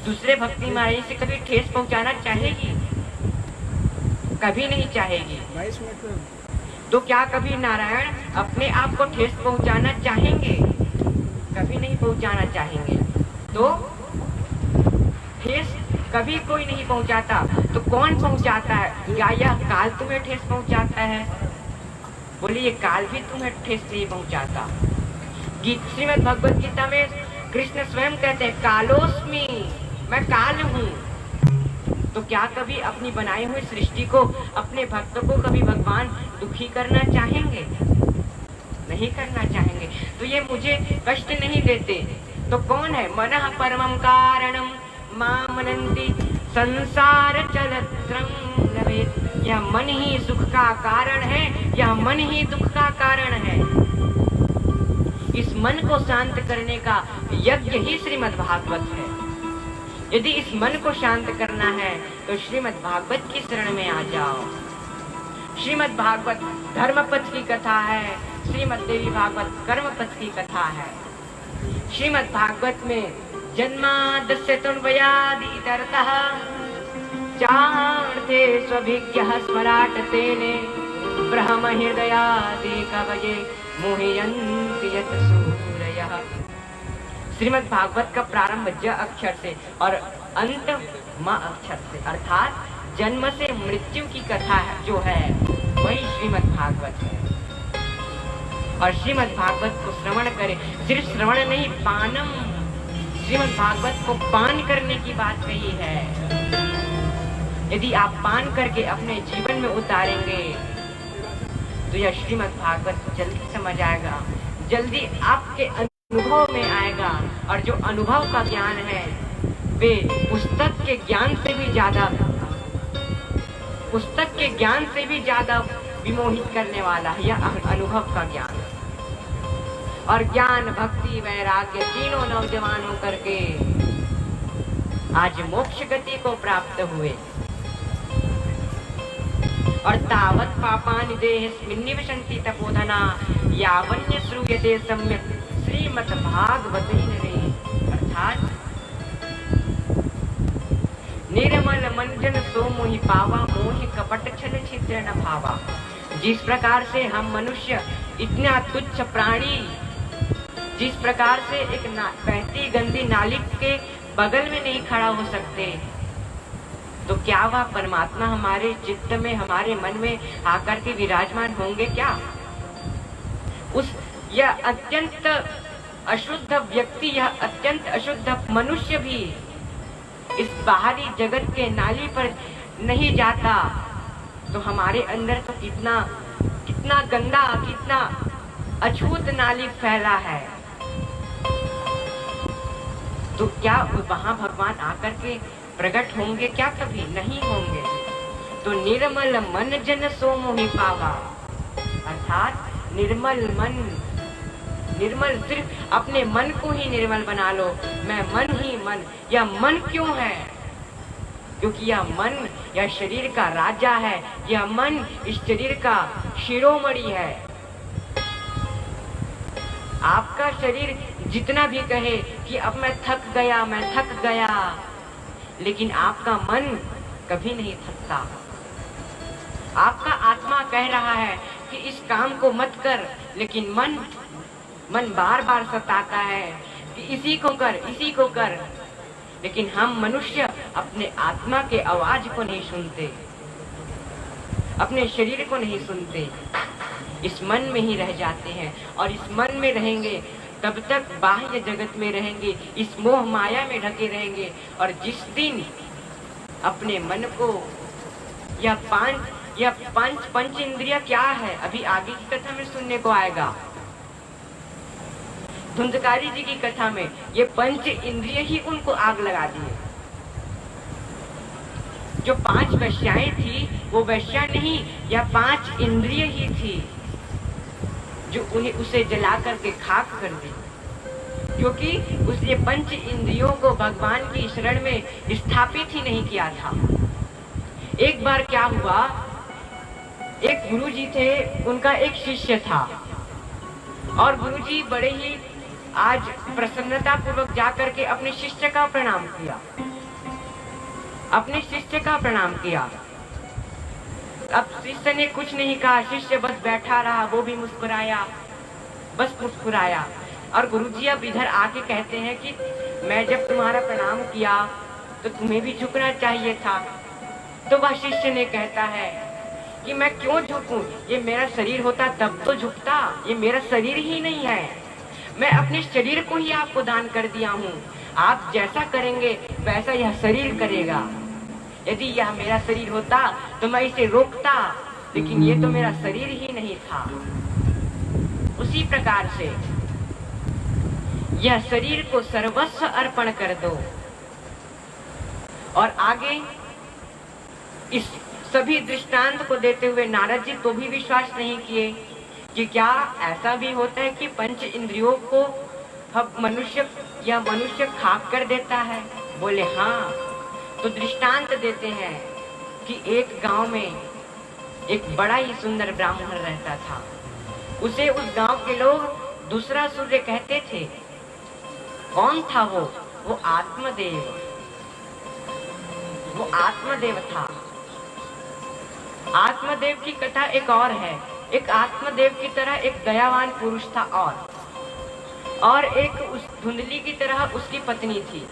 दूसरे भक्ति महारानी से कभी ठेस पहुंचाना चाहेगी? कभी नहीं चाहेगी। तो क्या कभी नारायण अपने आप को ठेस पहुंचाना चाहेंगे? कभी नहीं पहुंचाना चाहेंगे। तो ठेस कभी कोई नहीं पहुंचाता, तो कौन पहुंचाता है? क्या यह काल तुम्हें ठेस पहुंचाता है? बोलिए, काल भी तुम्हें ठेस नहीं पहुंचाता। श्रीमद् भगवत गीता में कृष्ण स्वयं कहते हैं, कालोस्मि, मैं काल हूँ। तो क्या कभी अपनी बनाई हुई सृष्टि को, अपने भक्तों को कभी भगवान दुखी करना चाहेंगे? नहीं करना चाहेंगे। तो ये मुझे कष्ट नहीं देते, तो कौन है? मनः परमं कारणम मामनन्ति संसार चलत्रं नवेत्। यह मन ही सुख का कारण है, यह मन ही दुख का कारण है। इस मन को शांत करने का यज्ञ ही श्रीमद् भागवत है। यदि इस मन को शांत करना है तो श्रीमद् भागवत की शरण में आ जाओ। श्रीमद् भागवत धर्मपथ की कथा है, श्रीमद् देवी भागवत कर्मपथ की कथा है। श्रीमद् भागवत में जन्माद्यस्य तन्वयादितरतः चार्थे स्वभिज्ञः स्मराट तेने ब्रह्म हृदयादि कवये मोहयन्ति यत् सूरयः। श्रीमद् भागवत का प्रारंभ ज अक्षर से और अंत म अक्षर से, अर्थात जन्म से मृत्यु की कथा है जो है, वही श्रीमद् भागवत है। और श्रीमद् भागवत को श्रवण करें, सिर्फ श्रवण नहीं, पानम। श्रीमद् भागवत को पान करने की बात कही है। यदि आप पान करके अपने जीवन में उतारेंगे तो यह श्रीमद् भागवत जल्दी समझ आएगा, जल्दी आपके अनुभव में आएगा। और जो अनुभव का ज्ञान है वे पुस्तक के ज्ञान से भी ज्यादा विमोहित करने वाला है यह अनुभव का ज्ञान। और ज्ञान, भक्ति, वैराग्य तीनों नौजवान होकर के आज मोक्ष गति को प्राप्त हुए। और तावत पापानि देहेऽस्मिन् निवसन्ति तपोधना यावन्य श्रूयते सम्यक् श्रीमद् भागवतेन रे। अर्थात निर्मल मंजन सो मोहि पावा मोहि कपट छल छिद्र न भावा। जिस प्रकार से हम मनुष्य इतना तुच्छ प्राणी, जिस प्रकार से एक बहती गंदी नाली के बगल में नहीं खड़ा हो सकते, तो क्या वह परमात्मा हमारे चित्त में, हमारे मन में आकर के विराजमान होंगे क्या? यह अत्यंत अशुद्ध व्यक्ति, यह अत्यंत अशुद्ध मनुष्य भी इस बाहरी जगत के नाली पर नहीं जाता, तो हमारे अंदर तो कितना गंदा, कितना अछूत नाली फैला है। तो क्या वहां भगवान आकर के प्रकट होंगे? क्या कभी नहीं होंगे। तो निर्मल मन जन सो मोहि पावा, अर्थात निर्मल मन, निर्मल सिर्फ अपने मन को ही निर्मल बना लो। मैं मन ही मन। यह मन क्यों है? क्योंकि यह मन यह शरीर का राजा है। यह मन इस शरीर का शिरोमणि है। आपका शरीर जितना भी कहे कि अब मैं थक गया, लेकिन आपका मन कभी नहीं थकता। आपका आत्मा कह रहा है कि इस काम को मत कर, लेकिन मन बार बार सताता है कि इसी को कर। लेकिन हम मनुष्य अपने आत्मा के आवाज को नहीं सुनते, अपने शरीर को नहीं सुनते, इस मन में ही रह जाते हैं। और इस मन में रहेंगे तब तक बाह्य जगत में रहेंगे, इस मोह माया में ढके रहेंगे। और जिस दिन अपने मन को यह पंच इंद्रिय क्या है, अभी आगे की कथा में सुनने को आएगा। धुंधकारी जी की कथा में ये पंच इंद्रिय ही उनको आग लगा दिए। जो 5 वैश्याएं थी वो वैश्या नहीं, या 5 इंद्रिय ही थी जो उसे जला करके खाक कर दी। क्योंकि उसने पंच इंद्रियों को भगवान की शरण में स्थापित ही नहीं किया था। एक बार क्या हुआ, एक गुरुजी थे, उनका एक शिष्य था, और गुरुजी बड़े ही आज प्रसन्नता पूर्वक जाकर के अपने शिष्य का प्रणाम किया। अब शिष्य ने कुछ नहीं कहा, शिष्य बस बैठा रहा, वो भी मुस्कुराया। और गुरुजी अब इधर आके कहते हैं कि मैं जब तुम्हारा प्रणाम किया तो तुम्हें भी झुकना चाहिए था। तो वह शिष्य ने कहता है कि मैं क्यों झुकूं, ये मेरा शरीर होता तब तो झुकता, ये मेरा शरीर ही नहीं है। मैं अपने शरीर को ही आपको दान कर दिया हूँ। आप जैसा करेंगे वैसा यह शरीर करेगा। यदि यह मेरा शरीर होता तो मैं इसे रोकता, लेकिन ये तो मेरा शरीर ही नहीं था। उसी प्रकार से यह शरीर को सर्वस्व अर्पण कर दो। और आगे इस सभी दृष्टांत को देते हुए नारद जी तो भी विश्वास नहीं किए कि क्या ऐसा भी होता है कि पंच इंद्रियों को मनुष्य खाक कर देता है। बोले हाँ। तो दृष्टांत देते हैं कि एक गांव में एक बड़ा ही सुंदर ब्राह्मण रहता था। उसे उस गांव के लोग दूसरा सूर्य कहते थे। कौन था वो आत्मदेव था। आत्मदेव की कथा एक और है। एक आत्मदेव की तरह एक दयावान पुरुष था, और एक उस धुंधली की तरह उसकी पत्नी थी।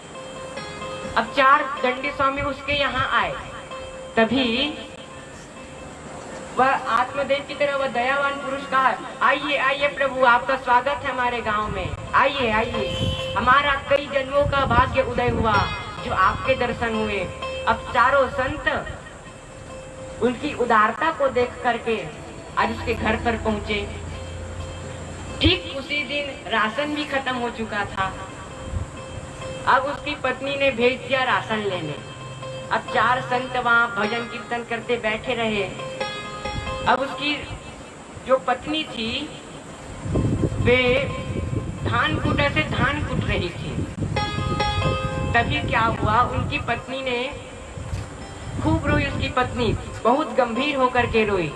अब 4 दंडी स्वामी उसके यहाँ आए, तभी वह आत्मदेव की तरह वह दयावान पुरुष कहा, आइए प्रभु, आपका स्वागत है हमारे गांव में। आइए, हमारा कई जन्मों का भाग्य उदय हुआ जो आपके दर्शन हुए। अब चारों संत उनकी उदारता को देख करके आज उसके घर पर पहुंचे। ठीक उसी दिन राशन भी खत्म हो चुका था। अब उसकी पत्नी ने भेज दिया राशन लेने। अब 4 संत वहां भजन कीर्तन करते बैठे रहे। अब उसकी जो पत्नी थी वे धान कूटा से धान कूट रही थी। तभी क्या हुआ, उनकी पत्नी ने खूब रोई। उसकी पत्नी बहुत गंभीर होकर के रोई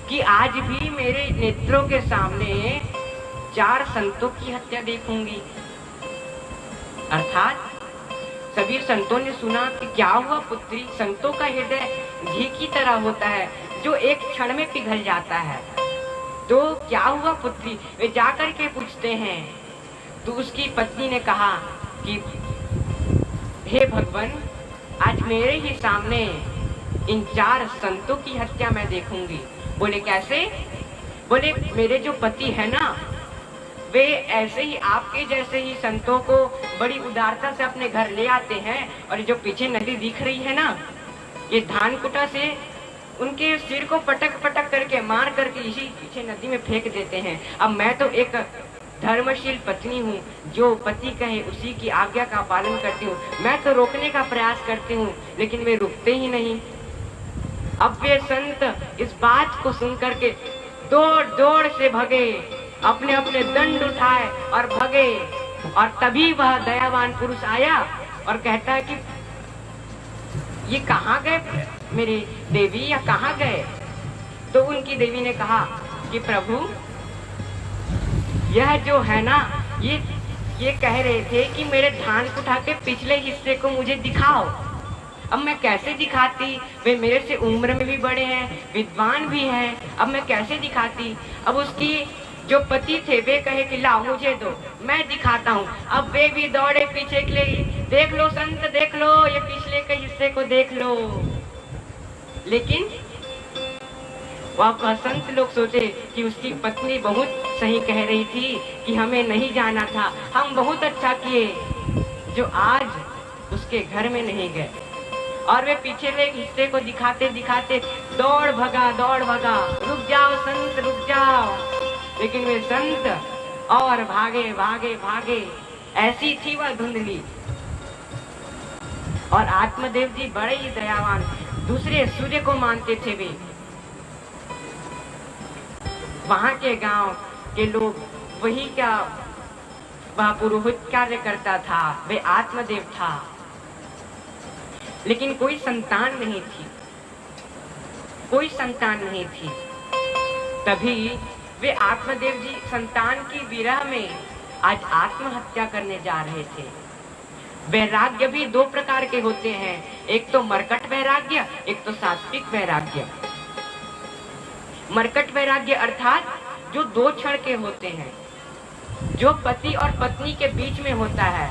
कि आज भी मेरे नेत्रों के सामने 4 संतों की हत्या देखूंगी। अर्थात सभी संतों ने सुना कि क्या हुआ पुत्री, संतों का हृदय घी की तरह होता है जो एक क्षण में पिघल जाता है। तो क्या हुआ पुत्री, वे जाकर के पूछते हैं। तो उसकी पत्नी ने कहा कि हे भगवान, आज मेरे ही सामने इन 4 संतों की हत्या मैं देखूंगी। बोले कैसे? बोले मेरे जो पति है ना, वे ऐसे ही आपके जैसे ही संतों को बड़ी उदारता से अपने घर ले आते हैं, और जो पीछे नदी दिख रही है ना, ये धान कुटा से उनके सिर को पटक पटक करके मार करके इसी पीछे नदी में फेंक देते हैं। अब मैं तो एक धर्मशील पत्नी हूँ, जो पति कहे उसी की आज्ञा का पालन करती हूँ। मैं तो रोकने का प्रयास करती हूँ, लेकिन वे रुकते ही नहीं। अब वे संत इस बात को सुनकर के दौड़ दौड़ से भगे, अपने अपने दंड उठाए और भगे। और तभी वह दयावान पुरुष आया और कहता है कि ये कहाँ गए मेरी देवी, या कहाँ गए? तो उनकी देवी ने कहा कि प्रभु, यह जो है ना, ये कह रहे थे कि मेरे धान कुठा के पिछले हिस्से को मुझे दिखाओ। अब मैं कैसे दिखाती? वे मेरे से उम्र में भी बड़े हैं, विद्वान भी हैं, अब मैं कैसे दिखाती? अब उसकी जो पति थे वे कहे कि लाओ मुझे दो, मैं दिखाता हूँ। अब वे भी दौड़े पीछे के लिए, देख लो संत, देख लो, ये पिछले के हिस्से को देख लो। लेकिन वह संत लोग सोचे कि उसकी पत्नी बहुत सही कह रही थी कि हमें नहीं जाना था, हम बहुत अच्छा किए जो आज उसके घर में नहीं गए। और वे पीछे के हिस्से को दिखाते दिखाते दौड़ भगा, रुक जाओ संत, रुक जाओ। लेकिन वे संत और भागे भागे भागे, ऐसी थी वह धुंधली। और आत्मदेव जी बड़े ही दयावान, दूसरे सूर्य को मानते थे वे। वहां के गांव के लोग, वही क्या वह पुरोहित कार्य करता था, वे आत्मदेव था। लेकिन कोई संतान नहीं थी, कोई संतान नहीं थी। तभी वे आत्मदेव जी संतान की विरह में आज आत्महत्या करने जा रहे थे। वैराग्य भी दो प्रकार के होते हैं, एक तो मरकट वैराग्य, एक तो सात्विक वैराग्य। मरकट वैराग्य अर्थात जो दो क्षण के होते हैं, जो पति और पत्नी के बीच में होता है।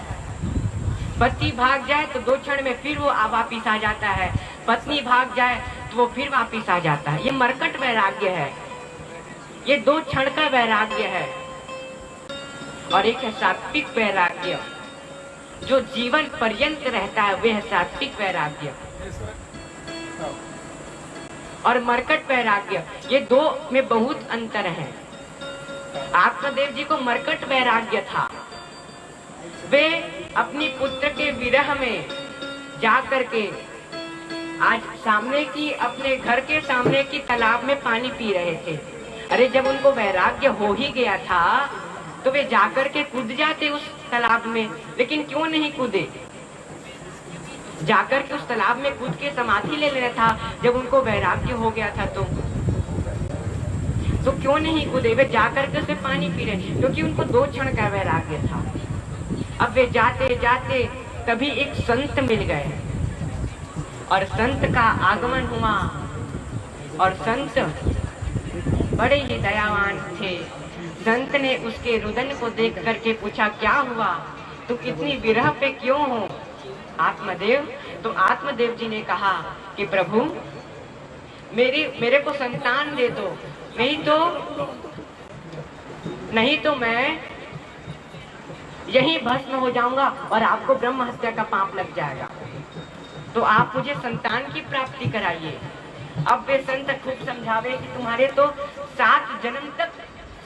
पति भाग जाए तो दो क्षण में फिर वो वापिस आ जाता है, पत्नी भाग जाए तो वो फिर वापिस आ जाता है। ये मरकट वैराग्य है, ये दो क्षण का वैराग्य है। और एक है सात्विक वैराग्य, जो जीवन पर्यंत रहता है, वह है सात्विक वैराग्य। और मरकट वैराग्य, ये दो में बहुत अंतर है। आत्मदेव जी को मरकट वैराग्य था। वे अपनी पुत्र के विरह में जा करके आज सामने की, अपने घर के सामने की तालाब में पानी पी रहे थे। अरे जब उनको वैराग्य हो ही गया था तो वे जाकर के कूद जाते उस तालाब में, लेकिन क्यों नहीं कूदे? जाकर के उस तालाब में कूद के समाधि ले लेना था जब उनको वैराग्य हो गया था। तो क्यों नहीं कूदे? वे जाकर के उसमें पानी पी रहे, क्योंकि उनको दो क्षण का वैराग्य था। अब वे जाते जाते तभी एक संत मिल गए और संत का आगमन हुआ। और संत बड़े ही दयावान थे। संत ने उसके रुदन को देख करके पूछा, क्या हुआ, तुम इतनी विरह पे क्यों हो आत्मदेव? तो आत्मदेव जी ने कहा कि प्रभु, मेरे को संतान दे दो, नहीं तो मैं यहीं भस्म हो जाऊंगा और आपको ब्रह्म हत्या का पाप लग जाएगा। तो आप मुझे संतान की प्राप्ति कराइए। अब वे संत खूब समझावे कि तुम्हारे तो 7 जन्म तक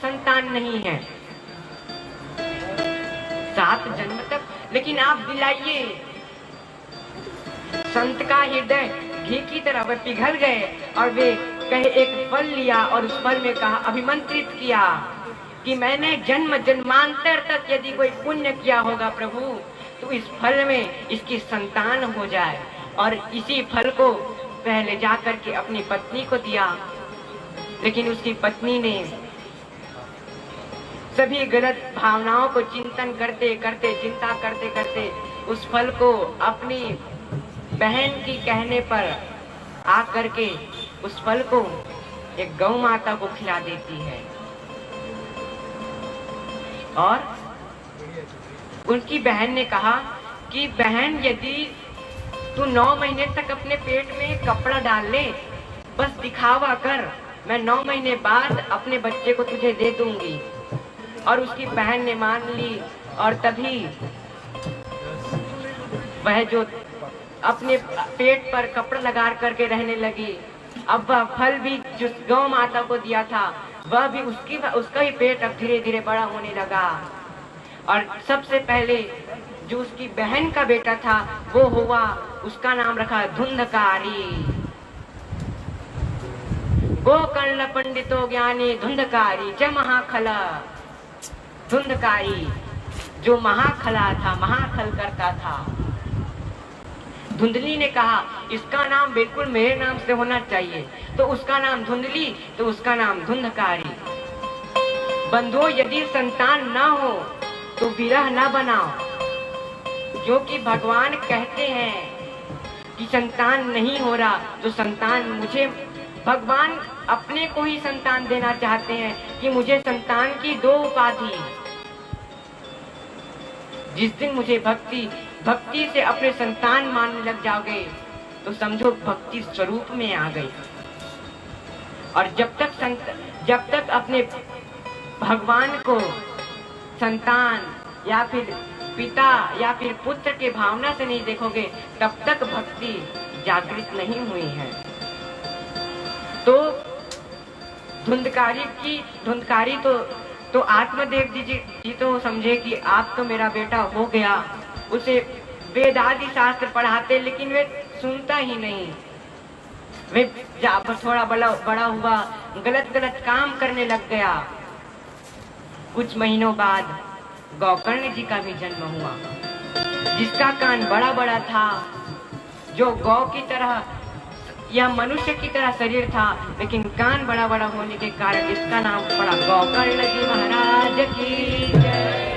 संतान नहीं है, 7 जन्म तक, लेकिन आप दिलाइए। संत का हृदय घी की तरह वे पिघल गए और वे कहे, एक फल लिया और उस फल में कहा, अभिमंत्रित किया कि मैंने जन्म जन्मांतर तक यदि कोई पुण्य किया होगा प्रभु, तो इस फल में इसकी संतान हो जाए। और इसी फल को पहले जाकर के अपनी पत्नी को दिया, लेकिन उसकी पत्नी ने सभी गलत भावनाओं को चिंतन करते करते, चिंता करते करते उस फल को अपनी बहन की कहने पर आकर के उस फल को एक गौ माता को खिला देती है। और उनकी बहन ने कहा कि बहन, यदि तू 9 महीने तक अपने पेट में कपड़ा डाल ले, बस दिखावा कर, मैं 9 महीने बाद अपने बच्चे को तुझे दे दूंगी। और उसकी बहन ने मान ली और तभी वह जो अपने पेट पर कपड़ा लगा करके रहने लगी। अब वह फल भी जो गौ माता को दिया था वह भी उसका ही पेट अब धीरे धीरे बड़ा होने लगा। और सबसे पहले जो उसकी बहन का बेटा था वो हुआ, उसका नाम रखा धुंधकारी। गोकर्ण पंडितो ज्ञानी धुंधकारी च महाखला। धुंधकारी जो महाखला था, महाखल करता था। धुंधली ने कहा इसका नाम बिल्कुल मेरे नाम से होना चाहिए, तो उसका नाम धुंधली तो उसका नाम धुंधकारी। बंधुओं, यदि संतान ना हो तो विरह ना बनाओ, क्योंकि भगवान कहते हैं कि संतान नहीं हो रहा तो संतान मुझे, भगवान अपने को ही संतान देना चाहते हैं कि मुझे संतान की 2 उपाधि। जिस दिन मुझे भक्ति से अपने संतान मानने लग जाओगे तो समझो भक्ति स्वरूप में आ गई। और जब तक अपने भगवान को संतान या फिर पिता या फिर पुत्र के भावना से नहीं देखोगे तब तक भक्ति जागृत नहीं हुई है। तो धुंधकारी तो आत्मदेव जी तो समझे कि आप तो मेरा बेटा हो गया। उसे वेद आदि शास्त्र पढ़ाते लेकिन वे सुनता ही नहीं। वे जब थोड़ा बड़ा हुआ गलत काम करने लग गया। कुछ महीनों बाद गोकर्ण जी का भी जन्म हुआ, जिसका कान बड़ा था, जो गौ की तरह या मनुष्य की तरह शरीर था, लेकिन कान बड़ा होने के कारण इसका नाम पड़ा गोकर्ण जी महाराज की जय।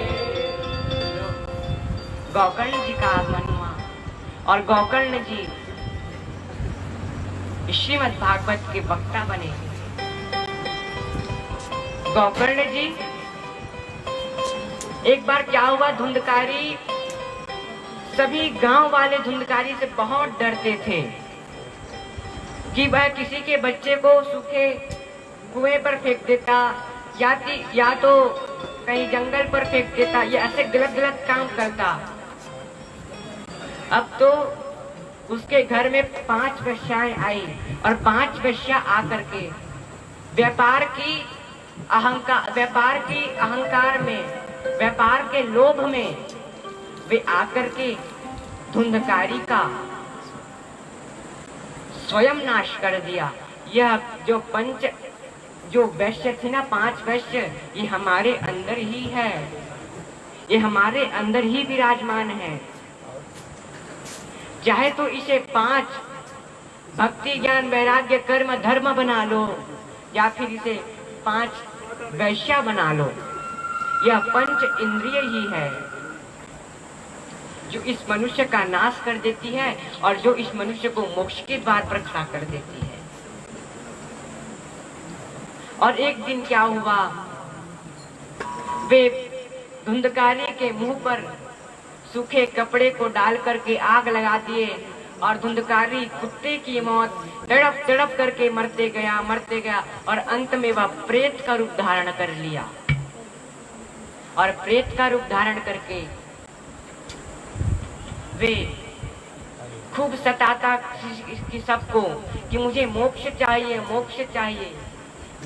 गोकर्ण जी का आगमन हुआ और गोकर्ण जी श्रीमद् भागवत के वक्ता बने। गोकर्ण जी, एक बार क्या हुआ, धुंधकारी, सभी गांव वाले धुंधकारी से बहुत डरते थे कि वह किसी के बच्चे को सूखे कुएं पर फेंक देता या तो कहीं जंगल पर फेंक देता, ये ऐसे गलत काम करता। अब तो उसके घर में 5 वेश्याएं आई और 5 वेश्या आकर के व्यापार के लोभ में वे आकर के धुंधकारी का स्वयं नाश कर दिया। यह जो वैश्य थी ना, 5 वैश्य, ये हमारे अंदर ही है, ये हमारे अंदर ही विराजमान है। चाहे तो इसे 5 भक्ति ज्ञान वैराग्य कर्म धर्म बना लो या फिर इसे 5 वैश्या बना लो। यह 5 इंद्रिय ही है जो इस मनुष्य का नाश कर देती है और जो इस मनुष्य को मोक्ष के द्वार पर खड़ा कर देती है। और एक दिन क्या हुआ, वे धुंधकारी के मुंह पर सूखे कपड़े को डाल करके आग लगा दिए और धुंधकारी कुत्ते की मौत तड़प करके मरते गया और अंत में वह प्रेत का रूप धारण कर लिया। और प्रेत का रूप धारण करके वे खूब सताता कि सबको कि मुझे मोक्ष चाहिए।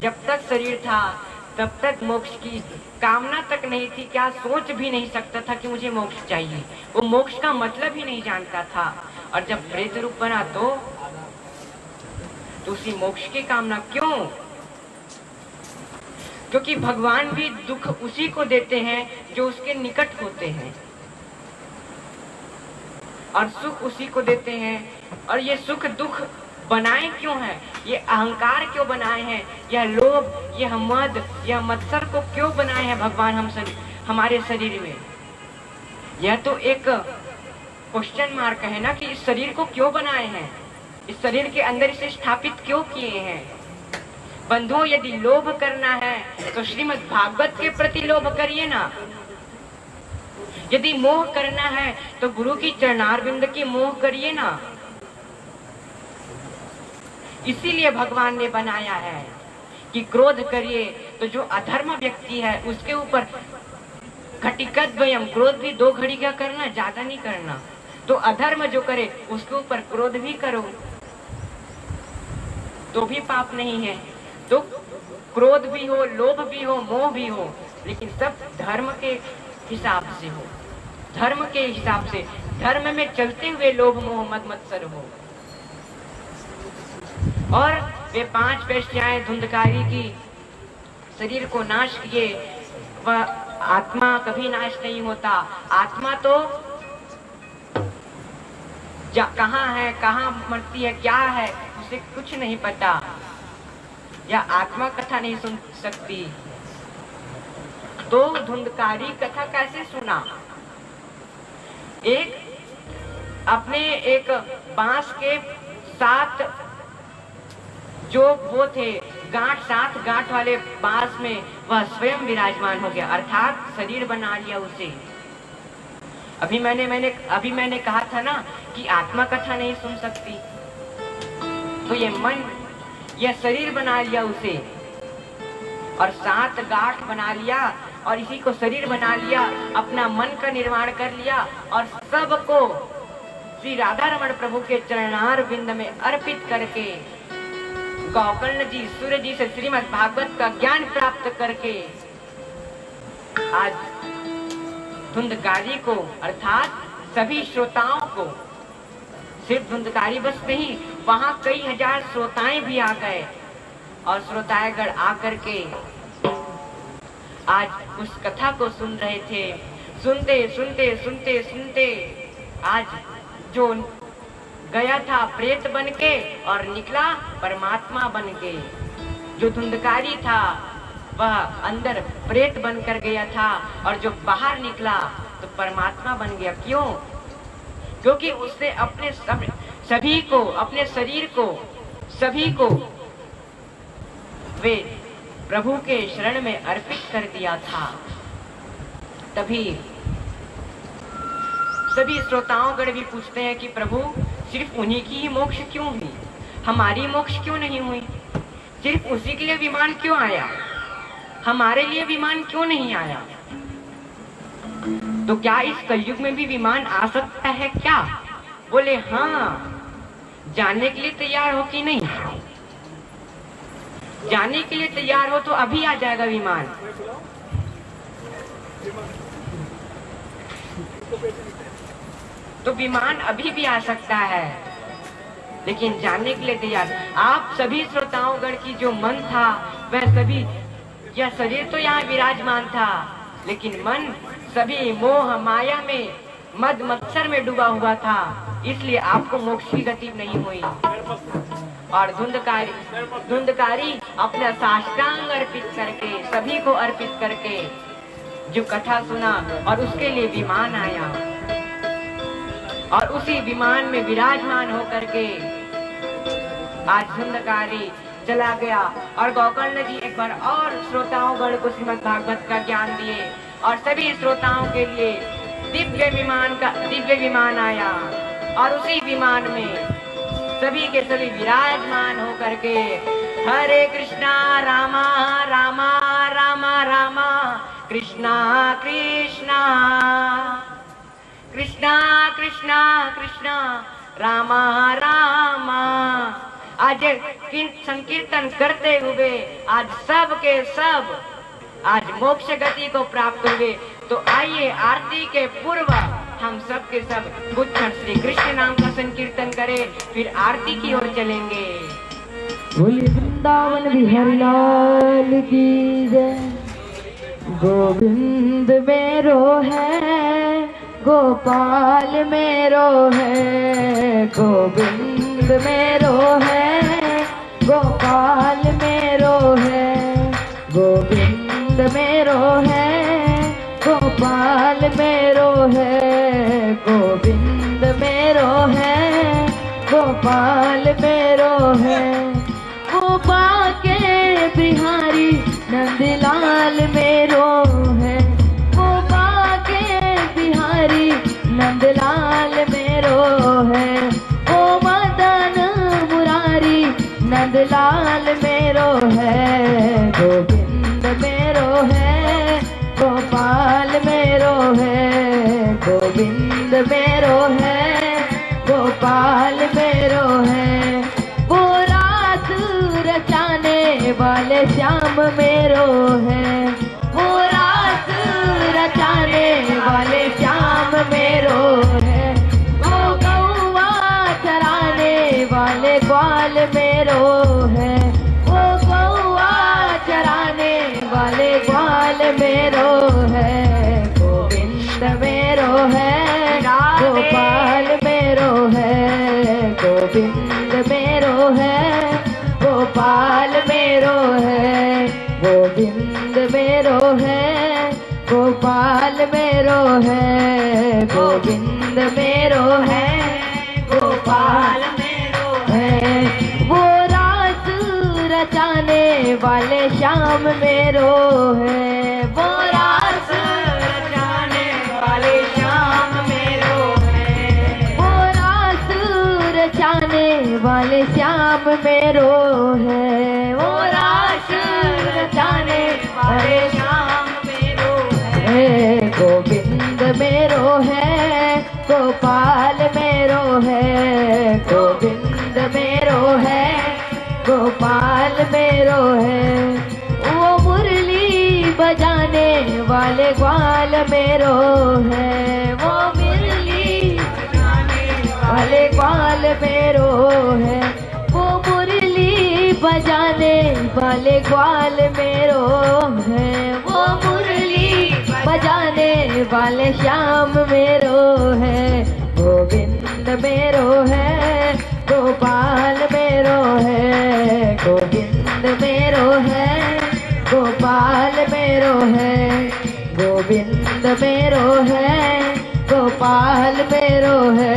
जब तक शरीर था तब तक मोक्ष की कामना तक नहीं थी, क्या सोच भी नहीं सकता था कि मुझे मोक्ष चाहिए। वो मोक्ष का मतलब ही नहीं जानता था। और जब प्रेत रूप बना तो उसी मोक्ष की कामना क्यों? क्योंकि भगवान भी दुख उसी को देते हैं जो उसके निकट होते हैं और सुख उसी को देते हैं। और ये सुख दुख बनाए क्यों है, ये अहंकार क्यों बनाए हैं, यह लोभ, यह मद, यह मत्सर को क्यों बनाए हैं भगवान हमारे शरीर में? यह तो एक क्वेश्चन मार्क है ना कि इस शरीर को क्यों बनाए हैं, इस शरीर के अंदर इसे स्थापित क्यों किए हैं। बंधुओं, यदि लोभ करना है तो श्रीमद् भागवत के प्रति लोभ करिए ना। यदि मोह करना है तो गुरु की चरणारविंद की मोह करिए ना। इसीलिए भगवान ने बनाया है कि क्रोध करिए तो जो अधर्म व्यक्ति है उसके ऊपर घटिकद्वयम, क्रोध भी 2 घड़ी का करना, ज्यादा नहीं करना। तो अधर्म जो करे उसके ऊपर क्रोध भी करो तो भी पाप नहीं है। तो क्रोध भी हो, लोभ भी हो, मोह भी हो, लेकिन सब धर्म के हिसाब से हो, धर्म के हिसाब से, धर्म में चलते हुए लोभ मोह मद मत्सर हो। और वे 5 वेश्याएं धुंधकारी की शरीर को नाश किए, वह आत्मा कभी नाश नहीं होता। आत्मा तो कहाँ है, कहाँ मरती है, क्या है, उसे कुछ नहीं पता, या आत्मा कथा नहीं सुन सकती। तो धुंधकारी कथा कैसे सुना? अपने एक बांस के 7 जो वो थे गांठ, 7 गांठ वाले बांस में वह स्वयं विराजमान हो गया, अर्थात शरीर बना लिया उसे। अभी मैंने कहा था ना कि आत्मा कथा नहीं सुन सकती, तो ये मन, यह शरीर बना लिया उसे, और 7 गांठ बना लिया, और इसी को शरीर बना लिया, अपना मन का निर्माण कर लिया, और सबको श्री राधा रमण प्रभु के चरणार बिंद में अर्पित करके गोकर्ण जी, सूर्य जी से श्रीमद् भागवत का ज्ञान प्राप्त करके आज धुंधकारी को, अर्थात सभी श्रोताओं को, सिर्फ धुंधकारी बस नहीं, वहां कई हजार श्रोताएं भी आ गए, और श्रोताएगण आकर के आज उस कथा को सुन रहे थे। सुनते सुनते सुनते सुनते आज जो गया था प्रेत बन के और निकला परमात्मा बन के, जो धुंधकारी था वह अंदर प्रेत बनकर गया था, और जो बाहर निकला तो परमात्मा बन गया। क्यों? क्योंकि उसने अपने सभी को, अपने शरीर को, सभी को वे प्रभु के शरण में अर्पित कर दिया था। तभी सभी श्रोताओं भी पूछते हैं कि प्रभु सिर्फ उन्हीं की ही मोक्ष क्यों हुई, हमारी मोक्ष क्यों नहीं हुई? सिर्फ उसी के लिए विमान क्यों आया, हमारे लिए विमान क्यों नहीं आया? तो क्या इस कलयुग में भी विमान आ सकता है क्या? बोले हाँ, जाने के लिए तैयार हो कि नहीं? जाने के लिए तैयार हो तो अभी आ जाएगा विमान। तो विमान अभी भी आ सकता है, लेकिन जाने के लिए तैयार। आप सभी श्रोताओंगण की जो मन था वह सभी, यह शरीर तो यहाँ विराजमान था, लेकिन मन सभी मोह माया में, मद मत्सर में डूबा हुआ था, इसलिए आपको मोक्ष की गति नहीं हुई। और धुंधकारी अपना साष्टांग अर्पित करके, सभी को अर्पित करके जो कथा सुना, और उसके लिए विमान आया, और उसी विमान में विराजमान होकर के आज धुंधकारी चला गया। और गोकर्ण जी एक बार और श्रोताओं को श्रीमद् भागवत का ज्ञान दिए, और सभी श्रोताओं के लिए दिव्य विमान आया, और उसी विमान में सभी के सभी विराजमान होकर के हरे कृष्णा रामा रामा रामा रामा कृष्णा कृष्णा कृष्णा कृष्णा कृष्णा रामा रामा आज संकीर्तन करते हुए आज सब के सब आज मोक्ष गति को प्राप्त हुए। तो आइए आरती के पूर्व हम सब के सब कुछ क्षण श्री कृष्ण नाम का संकीर्तन करें, फिर आरती की ओर चलेंगे। बोलिए वृंदावन बिहारी लाल की जय। गोविंद मेरो है, गोपाल मेरो है, गोविंद मेरो है, गोपाल मेरो है, गोविंद मेरो है, गोपाल मेरो है, गोविंद मेरो है, गोपाल मेरो है। गोपा के बिहारी नंदलाल मेरो है, गोपा के बिहारी नंदलाल मेरो है, ओ मदन मुरारी नंदलाल मेरो है, गोविंद मेरो है, गोपाल मेरो है, गोविंद मेरो है, गोपाल मेरो है। वो रात रचाने वाले श्याम मेरो है, वो रास रचाने वाले श्याम मेरो है, वो गौवा चराने वाले ग्वाल मेरो है, वो गौवा चराने वाले ग्वाल मेरो है, गोविंद मेरो है, गोपाल मेरो है, गोविंद मेरो है, गोपाल मेरो है, गोविंद मेरो है, गोपाल मेरो है, गोविंद मेरो है, गोपाल मेरो है, वो रास रचाने वाले श्याम मेरो है, वो रास रचाने वाले श्याम मेरो है, वो रास रचाने वाले श्याम मेरो है, वो रास रचाने वाले श्याम मेरो है, गोविंद मेरो है, गोपाल मेरो है, गोविंद मेरो है, गोपाल मेरो है, वो मुरली बजाने वाले ग्वाल मेरो है, वो मुरली बजाने वाले ग्वाल मेरो है, वो मुरली बजाने वाले ग्वाल मेरो है, वो मुरली बजाने वाले श्याम मेरो है, गोविंद मेरो है, गोपाल मेरो है, गोविंद मेरो है, गोपाल मेरो है, गोविंद मेरो है, गोपाल मेरो है,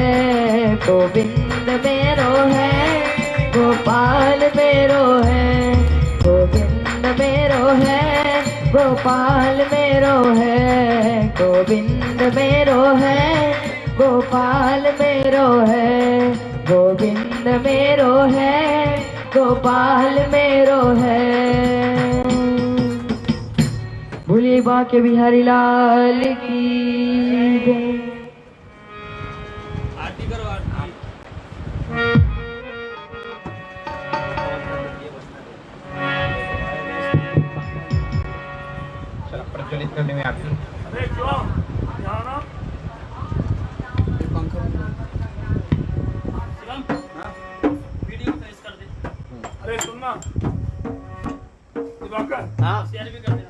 गोविंद मेरो है, गोपाल मेरो है, गोविंद मेरो है, गोपाल मेरो है, गोविंद मेरो है, गोपाल मेरो है, गोविंद मेरो है, गोपाल मेरो है। भोले बाके बिहारी लाल की जय। आरती करो आरती। चलो प्रज्वलित करने में आरती। अरे क्यों यहाँ ना पंखा शिवम वीडियो प्रेस कर दे। अरे सुनना दिवाकर हाँ शेयर भी कर दे।